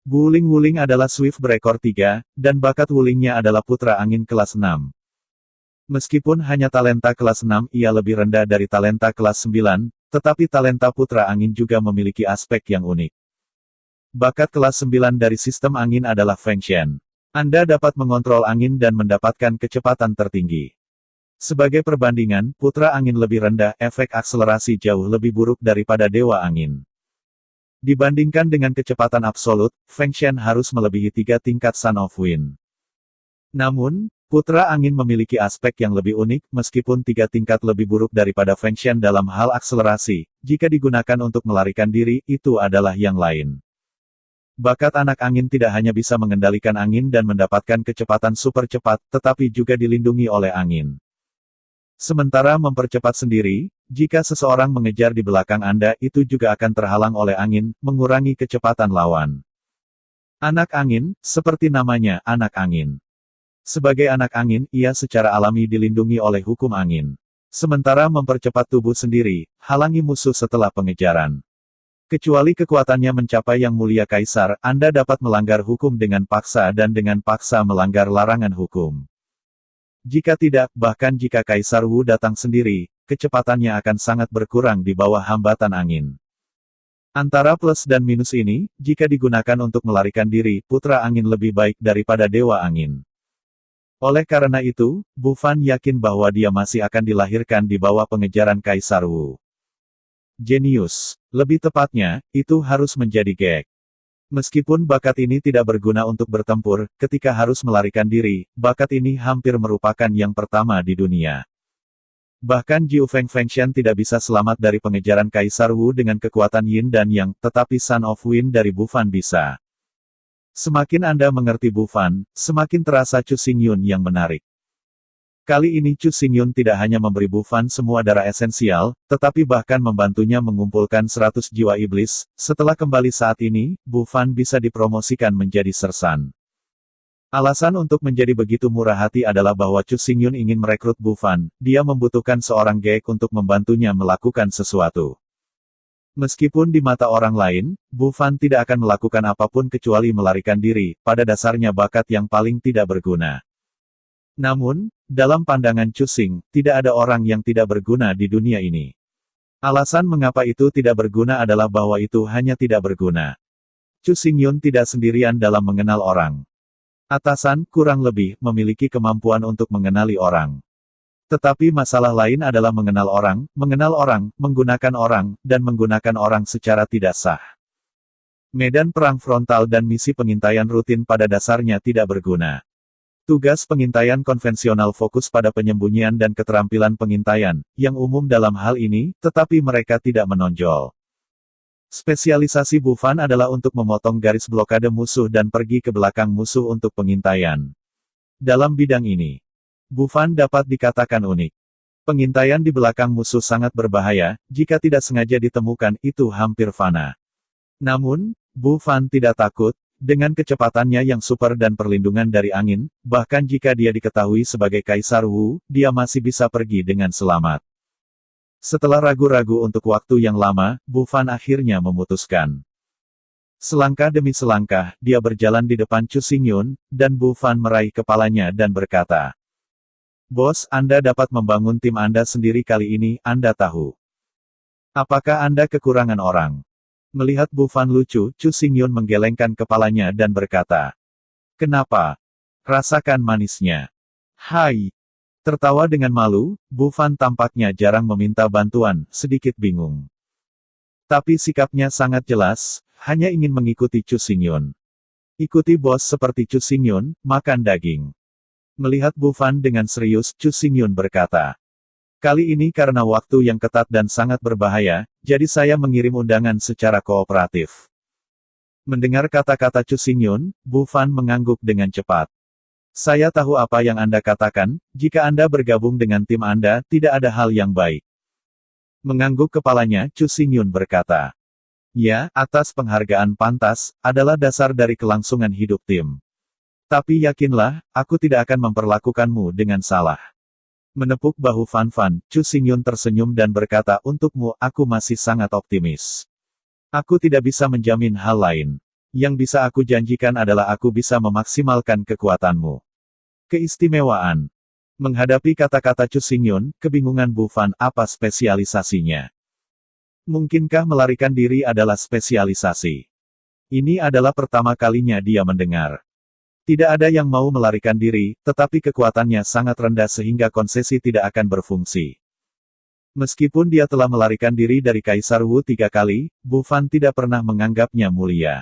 Bu Wuling adalah Swift berekor 3, dan bakat Wulingnya adalah putra angin kelas 6. Meskipun hanya talenta kelas 6, ia lebih rendah dari talenta kelas 9, tetapi talenta putra angin juga memiliki aspek yang unik. Bakat kelas 9 dari sistem angin adalah Feng Shen. Anda dapat mengontrol angin dan mendapatkan kecepatan tertinggi. Sebagai perbandingan, putra angin lebih rendah, efek akselerasi jauh lebih buruk daripada dewa angin. Dibandingkan dengan kecepatan absolut, Feng Shen harus melebihi 3 tingkat Son of Wind. Namun, putra angin memiliki aspek yang lebih unik, meskipun 3 tingkat lebih buruk daripada Feng Shen dalam hal akselerasi, jika digunakan untuk melarikan diri, itu adalah yang lain. Bakat anak angin tidak hanya bisa mengendalikan angin dan mendapatkan kecepatan super cepat, tetapi juga dilindungi oleh angin. Sementara mempercepat sendiri, jika seseorang mengejar di belakang Anda, itu juga akan terhalang oleh angin, mengurangi kecepatan lawan. Anak angin, seperti namanya, anak angin. Sebagai anak angin, ia secara alami dilindungi oleh hukum angin. Sementara mempercepat tubuh sendiri, halangi musuh setelah pengejaran. Kecuali kekuatannya mencapai yang mulia kaisar, Anda dapat melanggar hukum dengan paksa dan dengan paksa melanggar larangan hukum. Jika tidak, bahkan jika Kaisar Wu datang sendiri, kecepatannya akan sangat berkurang di bawah hambatan angin. Antara plus dan minus ini, jika digunakan untuk melarikan diri, putra angin lebih baik daripada dewa angin. Oleh karena itu, Bu Fan yakin bahwa dia masih akan dilahirkan di bawah pengejaran Kaisar Wu. Jenius. Lebih tepatnya, itu harus menjadi gag. Meskipun bakat ini tidak berguna untuk bertempur, ketika harus melarikan diri, bakat ini hampir merupakan yang pertama di dunia. Bahkan Jiu Feng Fengshen tidak bisa selamat dari pengejaran Kaisar Wu dengan kekuatan Yin dan Yang, tetapi Son of Wind dari Bu Fan bisa. Semakin Anda mengerti Bu Fan, semakin terasa Chu Xingyun yang menarik. Kali ini Chu Xingyun tidak hanya memberi Bu Fan semua darah esensial, tetapi bahkan membantunya mengumpulkan 100 jiwa iblis. Setelah kembali saat ini, Bu Fan bisa dipromosikan menjadi sersan. Alasan untuk menjadi begitu murah hati adalah bahwa Chu Xingyun ingin merekrut Bu Fan, dia membutuhkan seorang geek untuk membantunya melakukan sesuatu. Meskipun di mata orang lain, Bu Fan tidak akan melakukan apapun kecuali melarikan diri, pada dasarnya bakat yang paling tidak berguna. Namun, dalam pandangan Chu Xing, tidak ada orang yang tidak berguna di dunia ini. Alasan mengapa itu tidak berguna adalah bahwa itu hanya tidak berguna. Chu Xingyun tidak sendirian dalam mengenal orang. Atasan, kurang lebih, memiliki kemampuan untuk mengenali orang. Tetapi masalah lain adalah mengenal orang, menggunakan orang, dan menggunakan orang secara tidak sah. Medan perang frontal dan misi pengintaian rutin pada dasarnya tidak berguna. Tugas pengintaian konvensional fokus pada penyembunyian dan keterampilan pengintaian, yang umum dalam hal ini, tetapi mereka tidak menonjol. Spesialisasi Bufan adalah untuk memotong garis blokade musuh dan pergi ke belakang musuh untuk pengintaian. Dalam bidang ini, Bufan dapat dikatakan unik. Pengintaian di belakang musuh sangat berbahaya, jika tidak sengaja ditemukan, itu hampir fana. Namun, Bufan tidak takut, dengan kecepatannya yang super dan perlindungan dari angin, bahkan jika dia diketahui sebagai Kaisar Wu, dia masih bisa pergi dengan selamat. Setelah ragu-ragu untuk waktu yang lama, Bufan akhirnya memutuskan. Selangkah demi selangkah, dia berjalan di depan Chu Xingyun, dan Bufan meraih kepalanya dan berkata, "Bos, Anda dapat membangun tim Anda sendiri kali ini, Anda tahu. Apakah Anda kekurangan orang?" Melihat Bufan lucu, Chu Xingyun menggelengkan kepalanya dan berkata, "Kenapa? Rasakan manisnya." "Hai." Tertawa dengan malu, Bufan tampaknya jarang meminta bantuan, sedikit bingung. Tapi sikapnya sangat jelas, hanya ingin mengikuti Chu Xingyun. "Ikuti bos seperti Chu Xingyun, makan daging." Melihat Bufan dengan serius, Chu Xingyun berkata, "Kali ini karena waktu yang ketat dan sangat berbahaya, jadi saya mengirim undangan secara kooperatif." Mendengar kata-kata Chu Xingyun, Bufan mengangguk dengan cepat. "Saya tahu apa yang Anda katakan, jika Anda bergabung dengan tim Anda, tidak ada hal yang baik." Mengangguk kepalanya, Chu Xingyun berkata, "Ya, atas penghargaan pantas, adalah dasar dari kelangsungan hidup tim. Tapi yakinlah, aku tidak akan memperlakukanmu dengan salah." Menepuk bahu Fan Fan, Chu Xingyun tersenyum dan berkata, "Untukmu, aku masih sangat optimis. Aku tidak bisa menjamin hal lain. Yang bisa aku janjikan adalah aku bisa memaksimalkan kekuatanmu." Keistimewaan. Menghadapi kata-kata Chu Xingyun, kebingungan Bufan, apa spesialisasinya? Mungkinkah melarikan diri adalah spesialisasi? Ini adalah pertama kalinya dia mendengar. Tidak ada yang mau melarikan diri, tetapi kekuatannya sangat rendah sehingga konsesi tidak akan berfungsi. Meskipun dia telah melarikan diri dari Kaisar Wu 3 kali, Bufan tidak pernah menganggapnya mulia.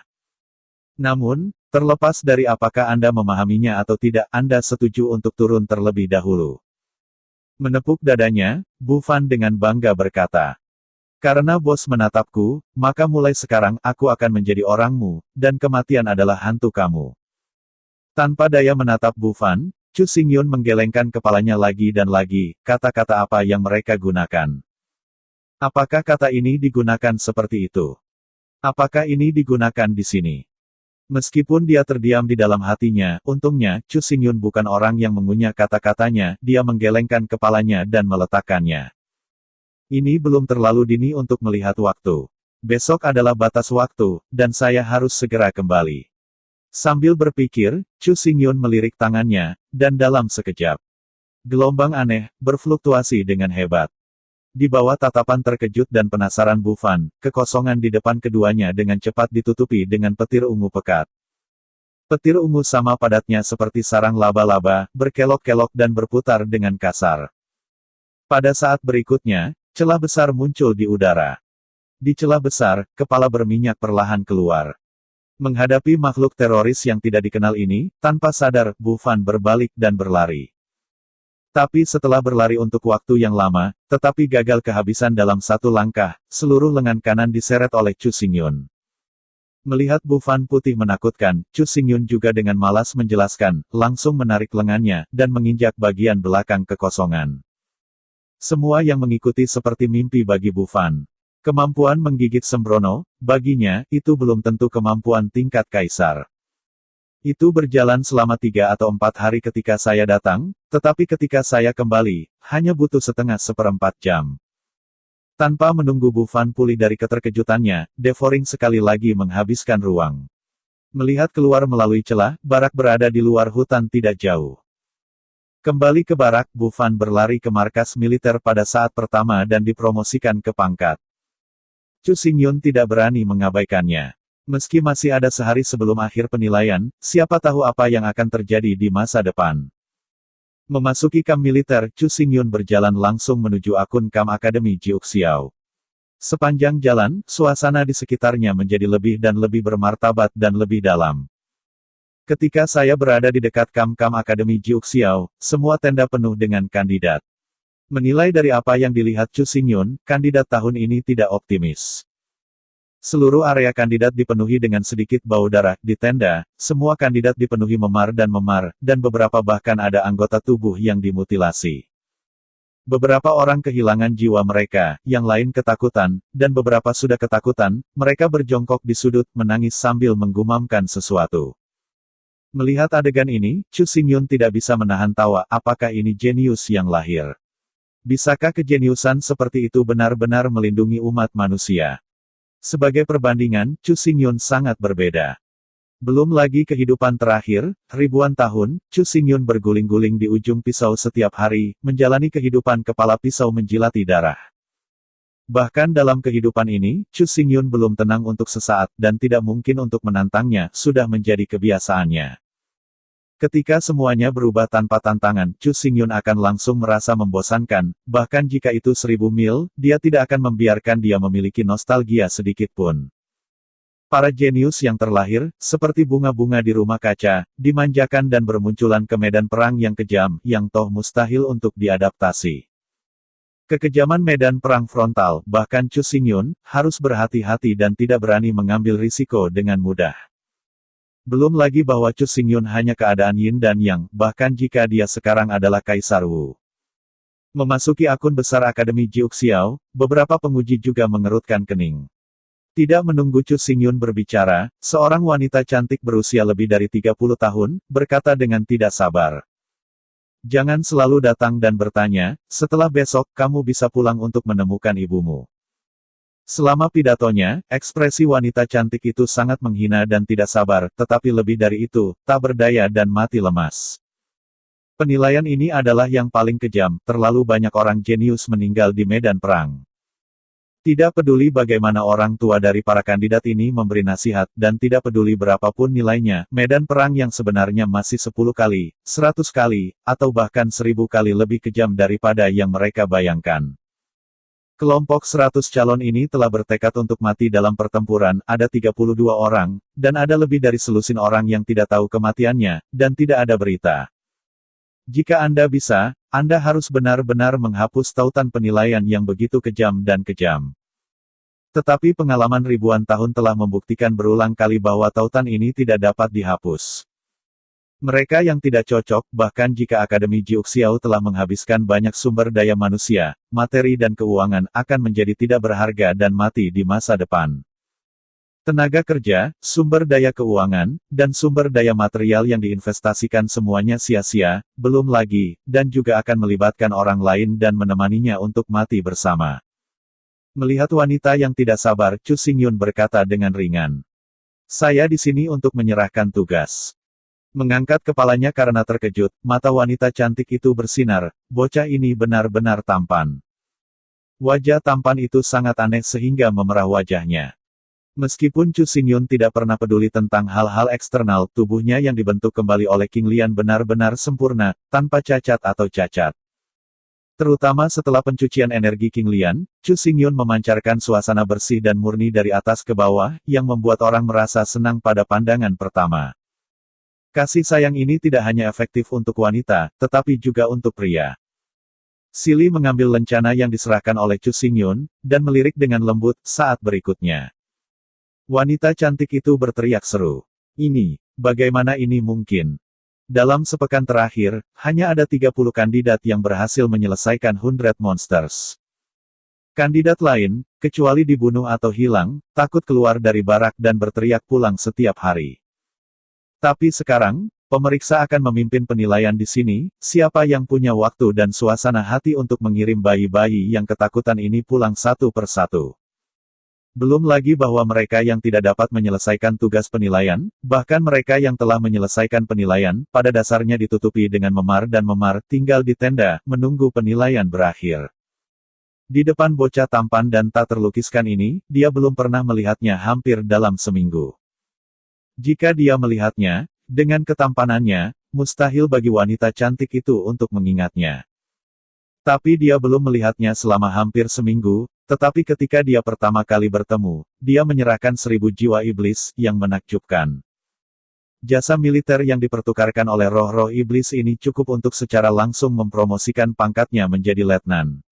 Namun, terlepas dari apakah Anda memahaminya atau tidak, Anda setuju untuk turun terlebih dahulu. Menepuk dadanya, Bufan dengan bangga berkata, "Karena bos menatapku, maka mulai sekarang aku akan menjadi orangmu, dan kematian adalah hantu kamu." Tanpa daya menatap Bufan, Chu Xingyun menggelengkan kepalanya lagi dan lagi, kata-kata apa yang mereka gunakan. Apakah kata ini digunakan seperti itu? Apakah ini digunakan di sini? Meskipun dia terdiam di dalam hatinya, untungnya, Chu Xingyun bukan orang yang mengunyah kata-katanya, dia menggelengkan kepalanya dan meletakkannya. "Ini belum terlalu dini untuk melihat waktu. Besok adalah batas waktu, dan saya harus segera kembali." Sambil berpikir, Chu Xingyun melirik tangannya, dan dalam sekejap, gelombang aneh, berfluktuasi dengan hebat. Di bawah tatapan terkejut dan penasaran Bufan, kekosongan di depan keduanya dengan cepat ditutupi dengan petir ungu pekat. Petir ungu sama padatnya seperti sarang laba-laba, berkelok-kelok dan berputar dengan kasar. Pada saat berikutnya, celah besar muncul di udara. Di celah besar, kepala berminyak perlahan keluar. Menghadapi makhluk teroris yang tidak dikenal ini, tanpa sadar, Bufan berbalik dan berlari. Tapi setelah berlari untuk waktu yang lama, tetapi gagal kehabisan dalam satu langkah, seluruh lengan kanan diseret oleh Chu Xingyun. Melihat Bufan putih menakutkan, Chu Xingyun juga dengan malas menjelaskan, langsung menarik lengannya, dan menginjak bagian belakang kekosongan. Semua yang mengikuti seperti mimpi bagi Bufan. Kemampuan menggigit sembrono, baginya, itu belum tentu kemampuan tingkat kaisar. Itu berjalan selama 3 atau 4 hari ketika saya datang, tetapi ketika saya kembali, hanya butuh seperempat jam. Tanpa menunggu Bufan pulih dari keterkejutannya, Devouring sekali lagi menghabiskan ruang. Melihat keluar melalui celah, barak berada di luar hutan tidak jauh. Kembali ke barak, Bufan berlari ke markas militer pada saat pertama dan dipromosikan ke pangkat. Chu Xingyun tidak berani mengabaikannya. Meski masih ada sehari sebelum akhir penilaian, siapa tahu apa yang akan terjadi di masa depan. Memasuki kamp militer, Chu Xingyun berjalan langsung menuju akun kamp Akademi Jiuxiao. Sepanjang jalan, suasana di sekitarnya menjadi lebih dan lebih bermartabat dan lebih dalam. Ketika saya berada di dekat Kam-Kam Akademi Jiuxiao, semua tenda penuh dengan kandidat. Menilai dari apa yang dilihat Chu Xingyun, kandidat tahun ini tidak optimis. Seluruh area kandidat dipenuhi dengan sedikit bau darah. Di tenda, semua kandidat dipenuhi memar, dan beberapa bahkan ada anggota tubuh yang dimutilasi. Beberapa orang kehilangan jiwa mereka, yang lain ketakutan, dan beberapa sudah ketakutan. Mereka berjongkok di sudut, menangis sambil menggumamkan sesuatu. Melihat adegan ini, Chu Xingyun tidak bisa menahan tawa. Apakah ini jenius yang lahir? Bisakah kejeniusan seperti itu benar-benar melindungi umat manusia? Sebagai perbandingan, Chu Xingyun sangat berbeda. Belum lagi kehidupan terakhir, ribuan tahun, Chu Xingyun berguling-guling di ujung pisau setiap hari, menjalani kehidupan kepala pisau menjilati darah. Bahkan dalam kehidupan ini, Chu Xingyun belum tenang untuk sesaat, dan tidak mungkin untuk menantangnya, sudah menjadi kebiasaannya. Ketika semuanya berubah tanpa tantangan, Chu Xingyun akan langsung merasa membosankan, bahkan jika itu 1000 mil, dia tidak akan membiarkan dia memiliki nostalgia sedikit pun. Para jenius yang terlahir, seperti bunga-bunga di rumah kaca, dimanjakan dan bermunculan ke medan perang yang kejam, yang toh mustahil untuk diadaptasi. Kekejaman medan perang frontal, bahkan Chu Xingyun, harus berhati-hati dan tidak berani mengambil risiko dengan mudah. Belum lagi bahwa Chu Xingyun hanya keadaan yin dan yang, bahkan jika dia sekarang adalah Kaisar Wu. Memasuki akun besar Akademi Jiuxiao, beberapa penguji juga mengerutkan kening. Tidak menunggu Chu Xingyun berbicara, seorang wanita cantik berusia lebih dari 30 tahun, berkata dengan tidak sabar. Jangan selalu datang dan bertanya, setelah besok, kamu bisa pulang untuk menemukan ibumu. Selama pidatonya, ekspresi wanita cantik itu sangat menghina dan tidak sabar, tetapi lebih dari itu, tak berdaya dan mati lemas. Penilaian ini adalah yang paling kejam, terlalu banyak orang jenius meninggal di medan perang. Tidak peduli bagaimana orang tua dari para kandidat ini memberi nasihat, dan tidak peduli berapapun nilainya, medan perang yang sebenarnya masih 10 kali, 100 kali, atau bahkan 1000 kali lebih kejam daripada yang mereka bayangkan. Kelompok 100 calon ini telah bertekad untuk mati dalam pertempuran, ada 32 orang, dan ada lebih dari selusin orang yang tidak tahu kematiannya, dan tidak ada berita. Jika Anda bisa, Anda harus benar-benar menghapus tautan penilaian yang begitu kejam dan kejam. Tetapi pengalaman ribuan tahun telah membuktikan berulang kali bahwa tautan ini tidak dapat dihapus. Mereka yang tidak cocok, bahkan jika Akademi Jiuxiao telah menghabiskan banyak sumber daya manusia, materi dan keuangan, akan menjadi tidak berharga dan mati di masa depan. Tenaga kerja, sumber daya keuangan, dan sumber daya material yang diinvestasikan semuanya sia-sia, belum lagi, dan juga akan melibatkan orang lain dan menemaninya untuk mati bersama. Melihat wanita yang tidak sabar, Chu Xingyun berkata dengan ringan. Saya di sini untuk menyerahkan tugas. Mengangkat kepalanya karena terkejut, mata wanita cantik itu bersinar, bocah ini benar-benar tampan. Wajah tampan itu sangat aneh sehingga memerah wajahnya. Meskipun Chu Xingyun tidak pernah peduli tentang hal-hal eksternal, tubuhnya yang dibentuk kembali oleh King Lian benar-benar sempurna, tanpa cacat atau cacat. Terutama setelah pencucian energi King Lian, Chu Xingyun memancarkan suasana bersih dan murni dari atas ke bawah, yang membuat orang merasa senang pada pandangan pertama. Kasih sayang ini tidak hanya efektif untuk wanita, tetapi juga untuk pria. Silly mengambil lencana yang diserahkan oleh Chu Xingyun, dan melirik dengan lembut, saat berikutnya. Wanita cantik itu berteriak seru. Ini, bagaimana ini mungkin? Dalam sepekan terakhir, hanya ada 30 kandidat yang berhasil menyelesaikan 100 monsters. Kandidat lain, kecuali dibunuh atau hilang, takut keluar dari barak dan berteriak pulang setiap hari. Tapi sekarang, pemeriksa akan memimpin penilaian di sini, siapa yang punya waktu dan suasana hati untuk mengirim bayi-bayi yang ketakutan ini pulang satu persatu. Belum lagi bahwa mereka yang tidak dapat menyelesaikan tugas penilaian, bahkan mereka yang telah menyelesaikan penilaian, pada dasarnya ditutupi dengan memar dan memar, tinggal di tenda, menunggu penilaian berakhir. Di depan bocah tampan dan tak terlukiskan ini, dia belum pernah melihatnya hampir dalam seminggu. Jika dia melihatnya, dengan ketampanannya, mustahil bagi wanita cantik itu untuk mengingatnya. Tapi dia belum melihatnya selama hampir seminggu, Tetapi ketika dia pertama kali bertemu, dia menyerahkan 1000 jiwa iblis, yang menakjubkan. Jasa militer yang dipertukarkan oleh roh-roh iblis ini cukup untuk secara langsung mempromosikan pangkatnya menjadi letnan.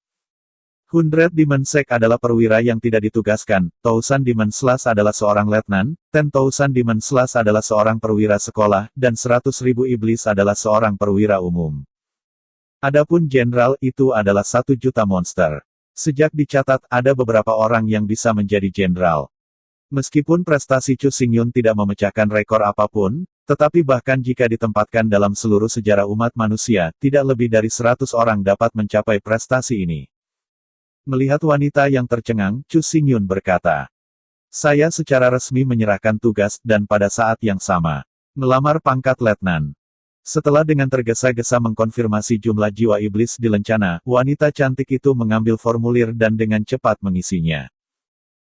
100 Demon Sek adalah perwira yang tidak ditugaskan, 1000 Demon Slash adalah seorang letnan, 10,000 Demon Slash adalah seorang perwira sekolah, dan 100.000 iblis adalah seorang perwira umum. Adapun jenderal itu adalah 1 juta monster. Sejak dicatat, ada beberapa orang yang bisa menjadi jenderal. Meskipun prestasi Chu Xingyun tidak memecahkan rekor apapun, tetapi bahkan jika ditempatkan dalam seluruh sejarah umat manusia, tidak lebih dari 100 orang dapat mencapai prestasi ini. Melihat wanita yang tercengang, Chu Xingyun berkata, "Saya secara resmi menyerahkan tugas, dan pada saat yang sama, melamar pangkat letnan." Setelah dengan tergesa-gesa mengkonfirmasi jumlah jiwa iblis di lencana, wanita cantik itu mengambil formulir dan dengan cepat mengisinya.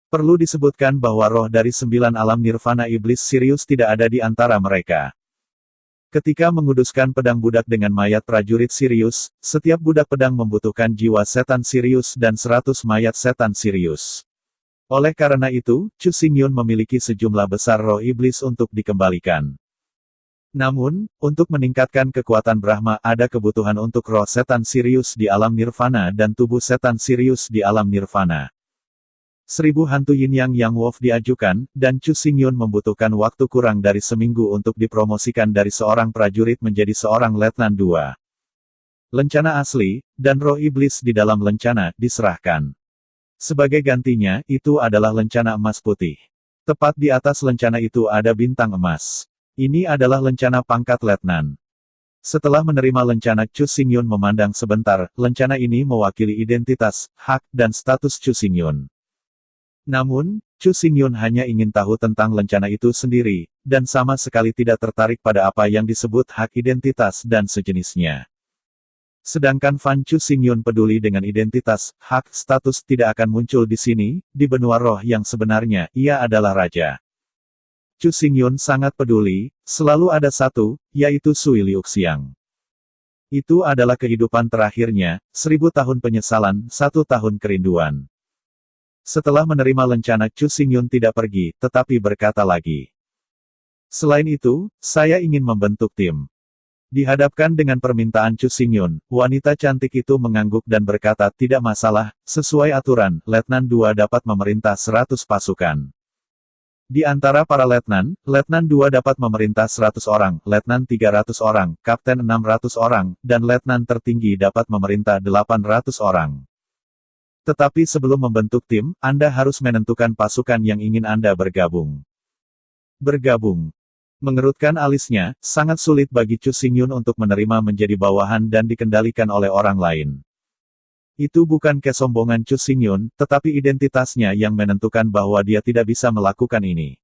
Perlu disebutkan bahwa roh dari 9 alam nirvana iblis Sirius tidak ada di antara mereka. Ketika menguduskan pedang budak dengan mayat prajurit Sirius, setiap budak pedang membutuhkan jiwa setan Sirius dan 100 mayat setan Sirius. Oleh karena itu, Chu Xingyun memiliki sejumlah besar roh iblis untuk dikembalikan. Namun, untuk meningkatkan kekuatan Brahma ada kebutuhan untuk roh setan Sirius di alam nirvana dan tubuh setan Sirius di alam nirvana. 1000 hantu Yin Yang Wolf diajukan, dan Chu Xingyun membutuhkan waktu kurang dari seminggu untuk dipromosikan dari seorang prajurit menjadi seorang letnan 2. Lencana asli, dan roh iblis di dalam lencana, diserahkan. Sebagai gantinya, itu adalah lencana emas putih. Tepat di atas lencana itu ada bintang emas. Ini adalah lencana pangkat letnan. Setelah menerima lencana, Chu Xingyun memandang sebentar, lencana ini mewakili identitas, hak, dan status Chu Xingyun. Namun, Chu Xingyun hanya ingin tahu tentang lencana itu sendiri, dan sama sekali tidak tertarik pada apa yang disebut hak identitas dan sejenisnya. Sedangkan Fan Chu Xingyun peduli dengan identitas, hak, status tidak akan muncul di sini, di benua roh yang sebenarnya, ia adalah raja. Chu Xingyun sangat peduli, selalu ada satu, yaitu Sui Liuxiang. Itu adalah kehidupan terakhirnya, 1000 tahun penyesalan, 1 tahun kerinduan. Setelah menerima lencana, Chu Xingyun tidak pergi, tetapi berkata lagi. Selain itu, saya ingin membentuk tim. Dihadapkan dengan permintaan Chu Xingyun, wanita cantik itu mengangguk dan berkata, tidak masalah, sesuai aturan, Letnan 2 dapat memerintah 100 pasukan. Di antara para letnan, Letnan 2 dapat memerintah 100 orang, Letnan 300 orang, Kapten 600 orang, dan Letnan tertinggi dapat memerintah 800 orang. Tetapi sebelum membentuk tim, Anda harus menentukan pasukan yang ingin Anda bergabung. Bergabung. Mengerutkan alisnya, sangat sulit bagi Chu Xingyun untuk menerima menjadi bawahan dan dikendalikan oleh orang lain. Itu bukan kesombongan Chu Xingyun, tetapi identitasnya yang menentukan bahwa dia tidak bisa melakukan ini.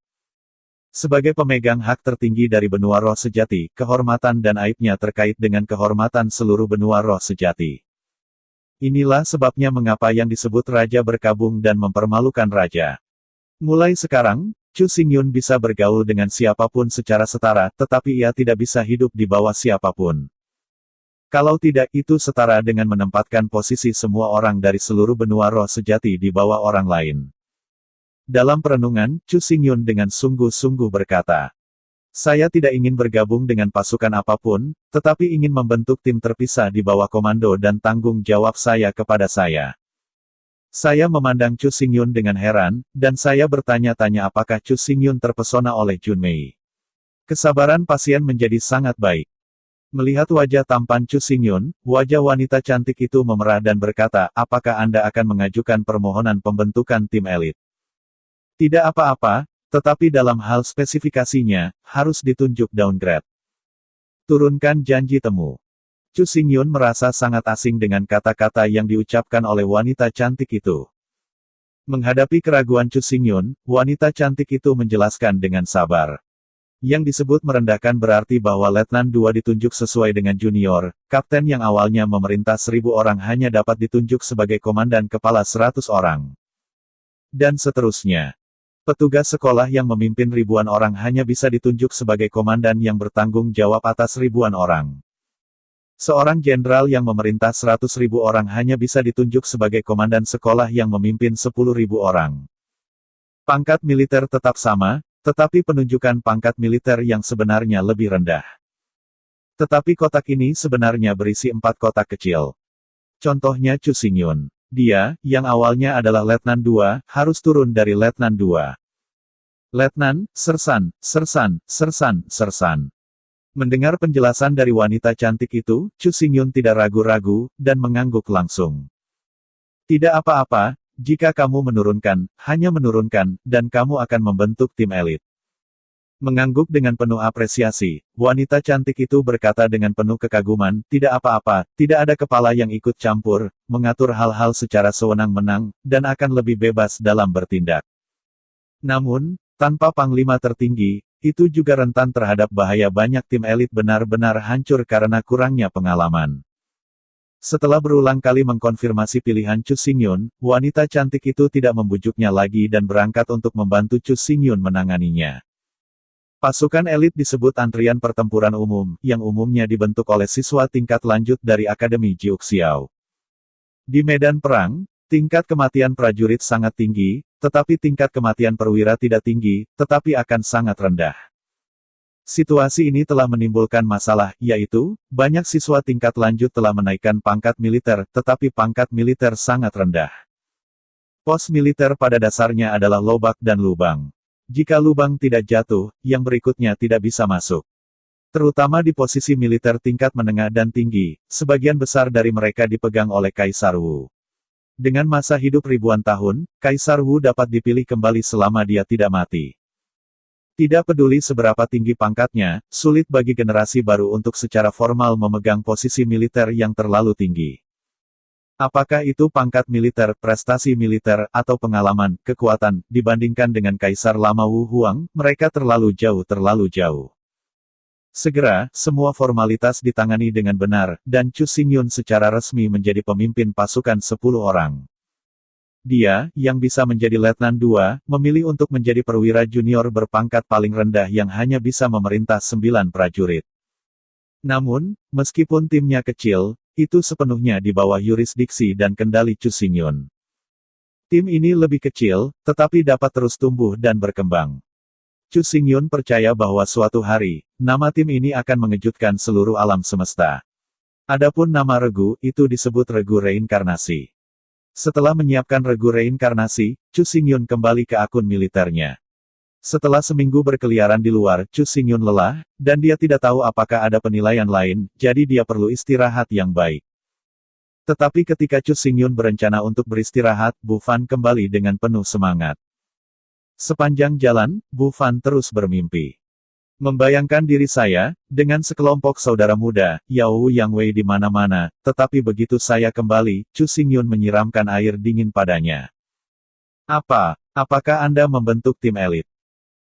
Sebagai pemegang hak tertinggi dari benua roh sejati, kehormatan dan aibnya terkait dengan kehormatan seluruh benua roh sejati. Inilah sebabnya mengapa yang disebut raja berkabung dan mempermalukan raja. Mulai sekarang, Chu Xingyun bisa bergaul dengan siapapun secara setara, tetapi ia tidak bisa hidup di bawah siapapun. Kalau tidak, itu setara dengan menempatkan posisi semua orang dari seluruh benua roh sejati di bawah orang lain. Dalam perenungan, Chu Xingyun dengan sungguh-sungguh berkata, saya tidak ingin bergabung dengan pasukan apapun, tetapi ingin membentuk tim terpisah di bawah komando dan tanggung jawab saya kepada saya. Saya memandang Chu Xingyun dengan heran, dan saya bertanya-tanya apakah Chu Xingyun terpesona oleh Junmei. Kesabaran pasien menjadi sangat baik. Melihat wajah tampan Chu Xingyun, wajah wanita cantik itu memerah dan berkata, apakah Anda akan mengajukan permohonan pembentukan tim elit? Tidak apa-apa. Tetapi dalam hal spesifikasinya, harus ditunjuk downgrade. Turunkan janji temu. Chu Xingyun merasa sangat asing dengan kata-kata yang diucapkan oleh wanita cantik itu. Menghadapi keraguan Chu Xingyun, wanita cantik itu menjelaskan dengan sabar. Yang disebut merendahkan berarti bahwa Letnan 2 ditunjuk sesuai dengan junior, kapten yang awalnya memerintah 1000 orang hanya dapat ditunjuk sebagai komandan kepala 100 orang. Dan seterusnya. Petugas sekolah yang memimpin ribuan orang hanya bisa ditunjuk sebagai komandan yang bertanggung jawab atas ribuan orang. Seorang jenderal yang memerintah 100.000 orang hanya bisa ditunjuk sebagai komandan sekolah yang memimpin 10.000 orang. Pangkat militer tetap sama, tetapi penunjukan pangkat militer yang sebenarnya lebih rendah. Tetapi kotak ini sebenarnya berisi 4 kotak kecil. Contohnya Chu Xingyun. Dia, yang awalnya adalah Letnan 2, harus turun dari Letnan 2. Letnan, sersan, sersan, sersan, sersan. Mendengar penjelasan dari wanita cantik itu, Chu Xingyun tidak ragu-ragu, dan mengangguk langsung. Tidak apa-apa, jika kamu menurunkan, hanya menurunkan, dan kamu akan membentuk tim elit. Mengangguk dengan penuh apresiasi, wanita cantik itu berkata dengan penuh kekaguman, tidak apa-apa, tidak ada kepala yang ikut campur, mengatur hal-hal secara sewenang-wenang, dan akan lebih bebas dalam bertindak. Namun, tanpa panglima tertinggi, itu juga rentan terhadap bahaya banyak tim elit benar-benar hancur karena kurangnya pengalaman. Setelah berulang kali mengkonfirmasi pilihan Chu Xingyun, wanita cantik itu tidak membujuknya lagi dan berangkat untuk membantu Chu Xingyun menanganinya. Pasukan elit disebut antrian pertempuran umum, yang umumnya dibentuk oleh siswa tingkat lanjut dari Akademi Jiuxiao. Di medan perang, tingkat kematian prajurit sangat tinggi, tetapi tingkat kematian perwira tidak tinggi, tetapi akan sangat rendah. Situasi ini telah menimbulkan masalah, yaitu, banyak siswa tingkat lanjut telah menaikkan pangkat militer, tetapi pangkat militer sangat rendah. Pos militer pada dasarnya adalah lobak dan lubang. Jika lubang tidak jatuh, yang berikutnya tidak bisa masuk. Terutama di posisi militer tingkat menengah dan tinggi, sebagian besar dari mereka dipegang oleh Kaisar Wu. Dengan masa hidup ribuan tahun, Kaisar Wu dapat dipilih kembali selama dia tidak mati. Tidak peduli seberapa tinggi pangkatnya, sulit bagi generasi baru untuk secara formal memegang posisi militer yang terlalu tinggi. Apakah itu pangkat militer, prestasi militer, atau pengalaman, kekuatan, dibandingkan dengan Kaisar Lama Wu Huang, mereka terlalu jauh. Segera, semua formalitas ditangani dengan benar, dan Chu Xingyun secara resmi menjadi pemimpin pasukan 10 orang. Dia, yang bisa menjadi Letnan 2, memilih untuk menjadi perwira junior berpangkat paling rendah yang hanya bisa memerintah 9 prajurit. Namun, meskipun timnya kecil, itu sepenuhnya di bawah yurisdiksi dan kendali Chu Xingyun. Tim ini lebih kecil, tetapi dapat terus tumbuh dan berkembang. Chu Xingyun percaya bahwa suatu hari, nama tim ini akan mengejutkan seluruh alam semesta. Adapun nama regu, itu disebut regu reinkarnasi. Setelah menyiapkan regu reinkarnasi, Chu Xingyun kembali ke akun militernya. Setelah seminggu berkeliaran di luar, Chu Xingyun lelah, dan dia tidak tahu apakah ada penilaian lain, jadi dia perlu istirahat yang baik. Tetapi ketika Chu Xingyun berencana untuk beristirahat, Bu Fan kembali dengan penuh semangat. Sepanjang jalan, Bu Fan terus bermimpi. Membayangkan diri saya, dengan sekelompok saudara muda, Yao Wu Yang Wei di mana-mana, tetapi begitu saya kembali, Chu Xingyun menyiramkan air dingin padanya. Apakah Anda membentuk tim elit?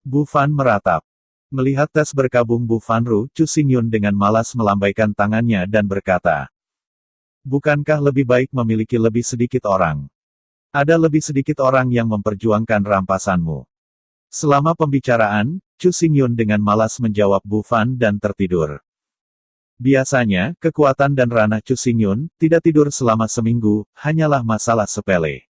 Bu Fan meratap. Melihat tes berkabung Bu Fanru, Chu Xingyun dengan malas melambaikan tangannya dan berkata, bukankah lebih baik memiliki lebih sedikit orang? Ada lebih sedikit orang yang memperjuangkan rampasanmu. Selama pembicaraan, Chu Xingyun dengan malas menjawab Bu Fan dan tertidur. Biasanya, kekuatan dan ranah Chu Xingyun, tidak tidur selama seminggu, hanyalah masalah sepele.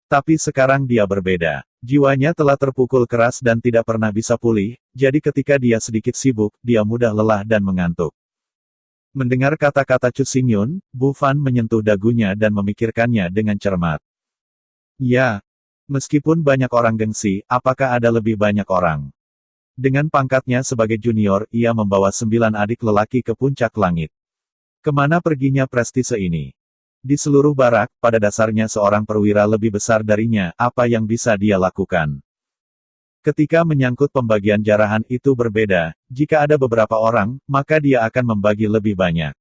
Tapi sekarang dia berbeda. Jiwanya telah terpukul keras dan tidak pernah bisa pulih, jadi ketika dia sedikit sibuk, dia mudah lelah dan mengantuk. Mendengar kata-kata Chu Xingyun, Bu Fan menyentuh dagunya dan memikirkannya dengan cermat. Ya, meskipun banyak orang gengsi, apakah ada lebih banyak orang? Dengan pangkatnya sebagai junior, ia membawa 9 adik lelaki ke puncak langit. Kemana perginya prestise ini? Di seluruh barak, pada dasarnya seorang perwira lebih besar darinya, apa yang bisa dia lakukan? Ketika menyangkut pembagian jarahan itu berbeda, jika ada beberapa orang, maka dia akan membagi lebih banyak.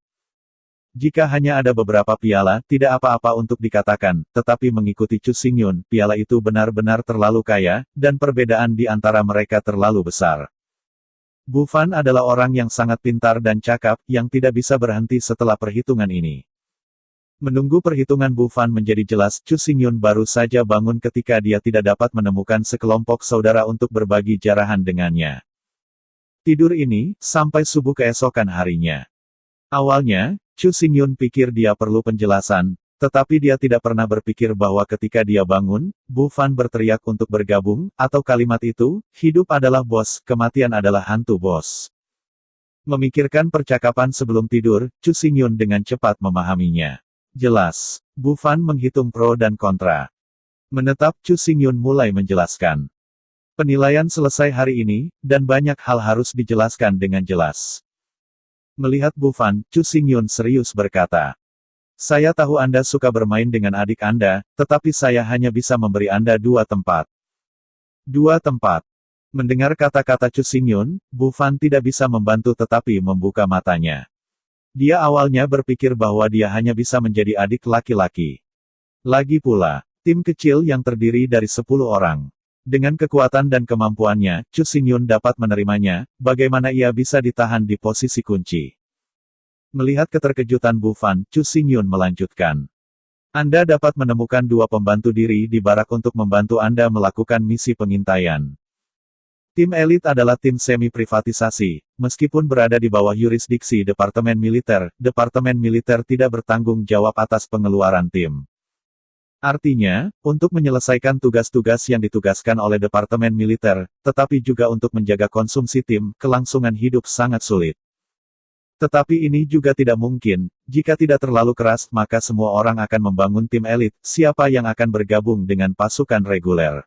Jika hanya ada beberapa piala, tidak apa-apa untuk dikatakan, tetapi mengikuti Chu Xingyun, piala itu benar-benar terlalu kaya, dan perbedaan di antara mereka terlalu besar. Bu Fan adalah orang yang sangat pintar dan cakap, yang tidak bisa berhenti setelah perhitungan ini. Menunggu perhitungan Bu Fan menjadi jelas, Chu Xingyun baru saja bangun ketika dia tidak dapat menemukan sekelompok saudara untuk berbagi jarahan dengannya. Tidur ini, sampai subuh keesokan harinya. Awalnya, Chu Xingyun pikir dia perlu penjelasan, tetapi dia tidak pernah berpikir bahwa ketika dia bangun, Bu Fan berteriak untuk bergabung, atau kalimat itu, hidup adalah bos, kematian adalah hantu bos. Memikirkan percakapan sebelum tidur, Chu Xingyun dengan cepat memahaminya. Jelas, Bu Fan menghitung pro dan kontra. Menetap, Chu Xingyun mulai menjelaskan. Penilaian selesai hari ini, dan banyak hal harus dijelaskan dengan jelas. Melihat Bu Fan, Chu Xingyun serius berkata. Saya tahu Anda suka bermain dengan adik Anda, tetapi saya hanya bisa memberi Anda 2 tempat. 2 tempat. Mendengar kata-kata Chu Xingyun, Bu Fan tidak bisa membantu tetapi membuka matanya. Dia awalnya berpikir bahwa dia hanya bisa menjadi adik laki-laki. Lagi pula, tim kecil yang terdiri dari 10 orang. Dengan kekuatan dan kemampuannya, Chu Xingyun dapat menerimanya, bagaimana ia bisa ditahan di posisi kunci. Melihat keterkejutan Bu Fan, Chu Xingyun melanjutkan. Anda dapat menemukan 2 pembantu diri di barak untuk membantu Anda melakukan misi pengintaian. Tim elit adalah tim semi-privatisasi, meskipun berada di bawah yurisdiksi Departemen Militer tidak bertanggung jawab atas pengeluaran tim. Artinya, untuk menyelesaikan tugas-tugas yang ditugaskan oleh Departemen Militer, tetapi juga untuk menjaga konsumsi tim, kelangsungan hidup sangat sulit. Tetapi ini juga tidak mungkin, jika tidak terlalu keras maka semua orang akan membangun tim elit, siapa yang akan bergabung dengan pasukan reguler.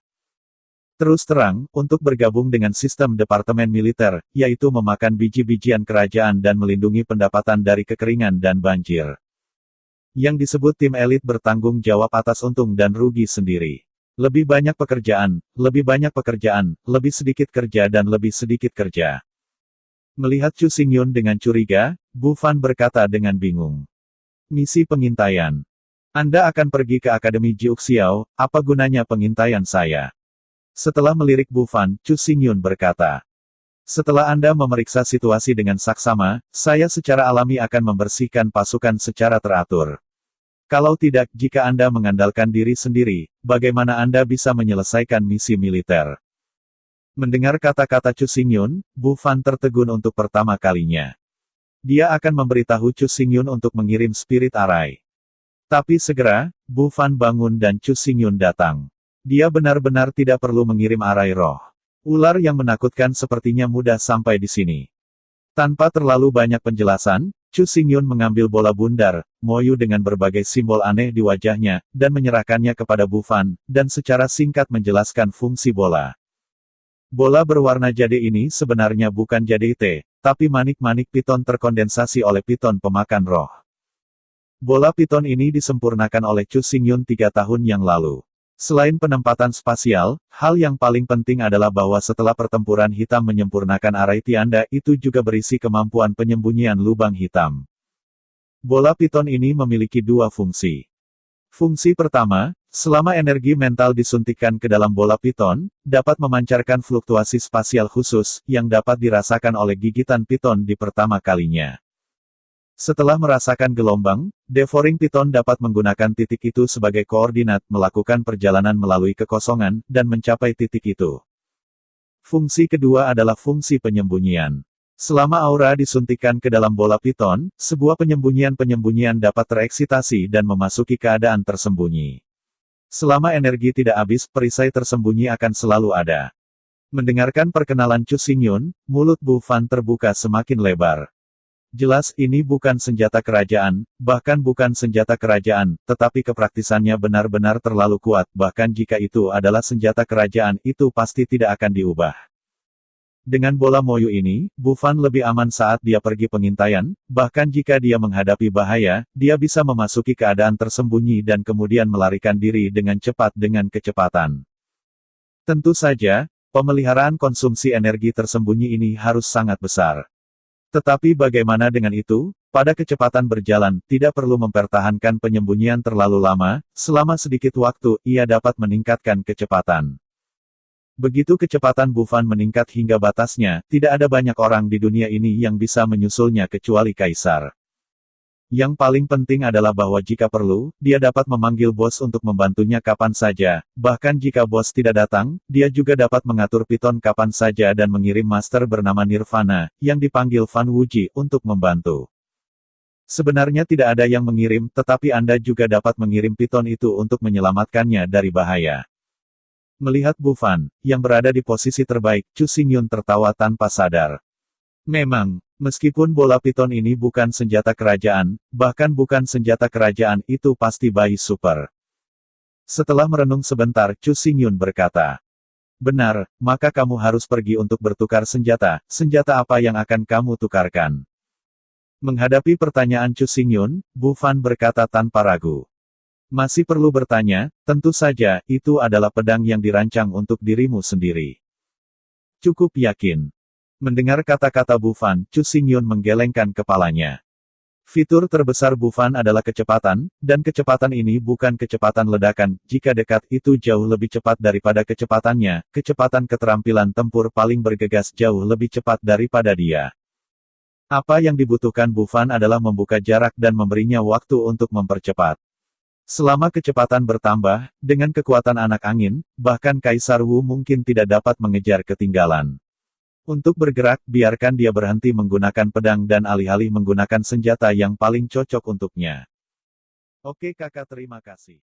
Terus terang, untuk bergabung dengan sistem Departemen Militer, yaitu memakan biji-bijian kerajaan dan melindungi pendapatan dari kekeringan dan banjir. Yang disebut tim elit bertanggung jawab atas untung dan rugi sendiri. Lebih banyak pekerjaan, lebih sedikit kerja dan lebih sedikit kerja. Melihat Chu Xingyun dengan curiga, Bu Fan berkata dengan bingung. Misi pengintaian. Anda akan pergi ke Akademi Jiuxiao, apa gunanya pengintaian saya? Setelah melirik Bu Fan, Chu Xingyun berkata. Setelah Anda memeriksa situasi dengan saksama, saya secara alami akan membersihkan pasukan secara teratur. Kalau tidak, jika Anda mengandalkan diri sendiri, bagaimana Anda bisa menyelesaikan misi militer? Mendengar kata-kata Chu Xingyun, Bu Fan tertegun untuk pertama kalinya. Dia akan memberitahu Chu Xingyun untuk mengirim spirit arai. Tapi segera, Bu Fan bangun dan Chu Xingyun datang. Dia benar-benar tidak perlu mengirim arai roh. Ular yang menakutkan sepertinya mudah sampai di sini. Tanpa terlalu banyak penjelasan, Chu Xingyun mengambil bola bundar, Moyu dengan berbagai simbol aneh di wajahnya, dan menyerahkannya kepada Bu Fan, dan secara singkat menjelaskan fungsi bola. Bola berwarna jade ini sebenarnya bukan jade IT, tapi manik-manik piton terkondensasi oleh piton pemakan roh. Bola piton ini disempurnakan oleh Chu Xingyun 3 tahun yang lalu. Selain penempatan spasial, hal yang paling penting adalah bahwa setelah pertempuran hitam menyempurnakan arai Tianda itu juga berisi kemampuan penyembunyian lubang hitam. Bola piton ini memiliki 2 fungsi. Fungsi pertama, selama energi mental disuntikkan ke dalam bola piton, dapat memancarkan fluktuasi spasial khusus, yang dapat dirasakan oleh gigitan piton di pertama kalinya. Setelah merasakan gelombang, devouring piton dapat menggunakan titik itu sebagai koordinat, melakukan perjalanan melalui kekosongan, dan mencapai titik itu. Fungsi kedua adalah fungsi penyembunyian. Selama aura disuntikkan ke dalam bola piton, sebuah penyembunyian dapat tereksitasi dan memasuki keadaan tersembunyi. Selama energi tidak habis, perisai tersembunyi akan selalu ada. Mendengarkan perkenalan Chu Xingyun, mulut Bu Fan terbuka semakin lebar. Jelas ini bukan senjata kerajaan, bahkan bukan senjata kerajaan, tetapi kepraktisannya benar-benar terlalu kuat, bahkan jika itu adalah senjata kerajaan, itu pasti tidak akan diubah. Dengan bola Moyu ini, Bu Fan lebih aman saat dia pergi pengintaian, bahkan jika dia menghadapi bahaya, dia bisa memasuki keadaan tersembunyi dan kemudian melarikan diri dengan cepat dengan kecepatan. Tentu saja, pemeliharaan konsumsi energi tersembunyi ini harus sangat besar. Tetapi bagaimana dengan itu? Pada kecepatan berjalan, tidak perlu mempertahankan penyembunyian terlalu lama, selama sedikit waktu, ia dapat meningkatkan kecepatan. Begitu kecepatan Bu Fan meningkat hingga batasnya, tidak ada banyak orang di dunia ini yang bisa menyusulnya kecuali Kaisar. Yang paling penting adalah bahwa jika perlu, dia dapat memanggil bos untuk membantunya kapan saja, bahkan jika bos tidak datang, dia juga dapat mengatur piton kapan saja dan mengirim master bernama Nirvana, yang dipanggil Fan Wuji, untuk membantu. Sebenarnya tidak ada yang mengirim, tetapi Anda juga dapat mengirim piton itu untuk menyelamatkannya dari bahaya. Melihat Bu Fan, yang berada di posisi terbaik, Chu Xingyun tertawa tanpa sadar. Memang, meskipun bola piton ini bukan senjata kerajaan, bahkan bukan senjata kerajaan, itu pasti bayi super. Setelah merenung sebentar, Chu Xingyun berkata, "Benar, maka kamu harus pergi untuk bertukar senjata. Senjata apa yang akan kamu tukarkan?" Menghadapi pertanyaan Chu Xingyun, Bu Fan berkata tanpa ragu. "Masih perlu bertanya, tentu saja, itu adalah pedang yang dirancang untuk dirimu sendiri." Cukup yakin. Mendengar kata-kata Bu Fan, Chu Xingyun menggelengkan kepalanya. Fitur terbesar Bu Fan adalah kecepatan, dan kecepatan ini bukan kecepatan ledakan. Jika dekat, itu jauh lebih cepat daripada kecepatannya. Kecepatan keterampilan tempur paling bergegas jauh lebih cepat daripada dia. Apa yang dibutuhkan Bu Fan adalah membuka jarak dan memberinya waktu untuk mempercepat. Selama kecepatan bertambah, dengan kekuatan anak angin, bahkan Kaisar Wu mungkin tidak dapat mengejar ketinggalan. Untuk bergerak, biarkan dia berhenti menggunakan pedang dan alih-alih menggunakan senjata yang paling cocok untuknya. Oke kakak, terima kasih.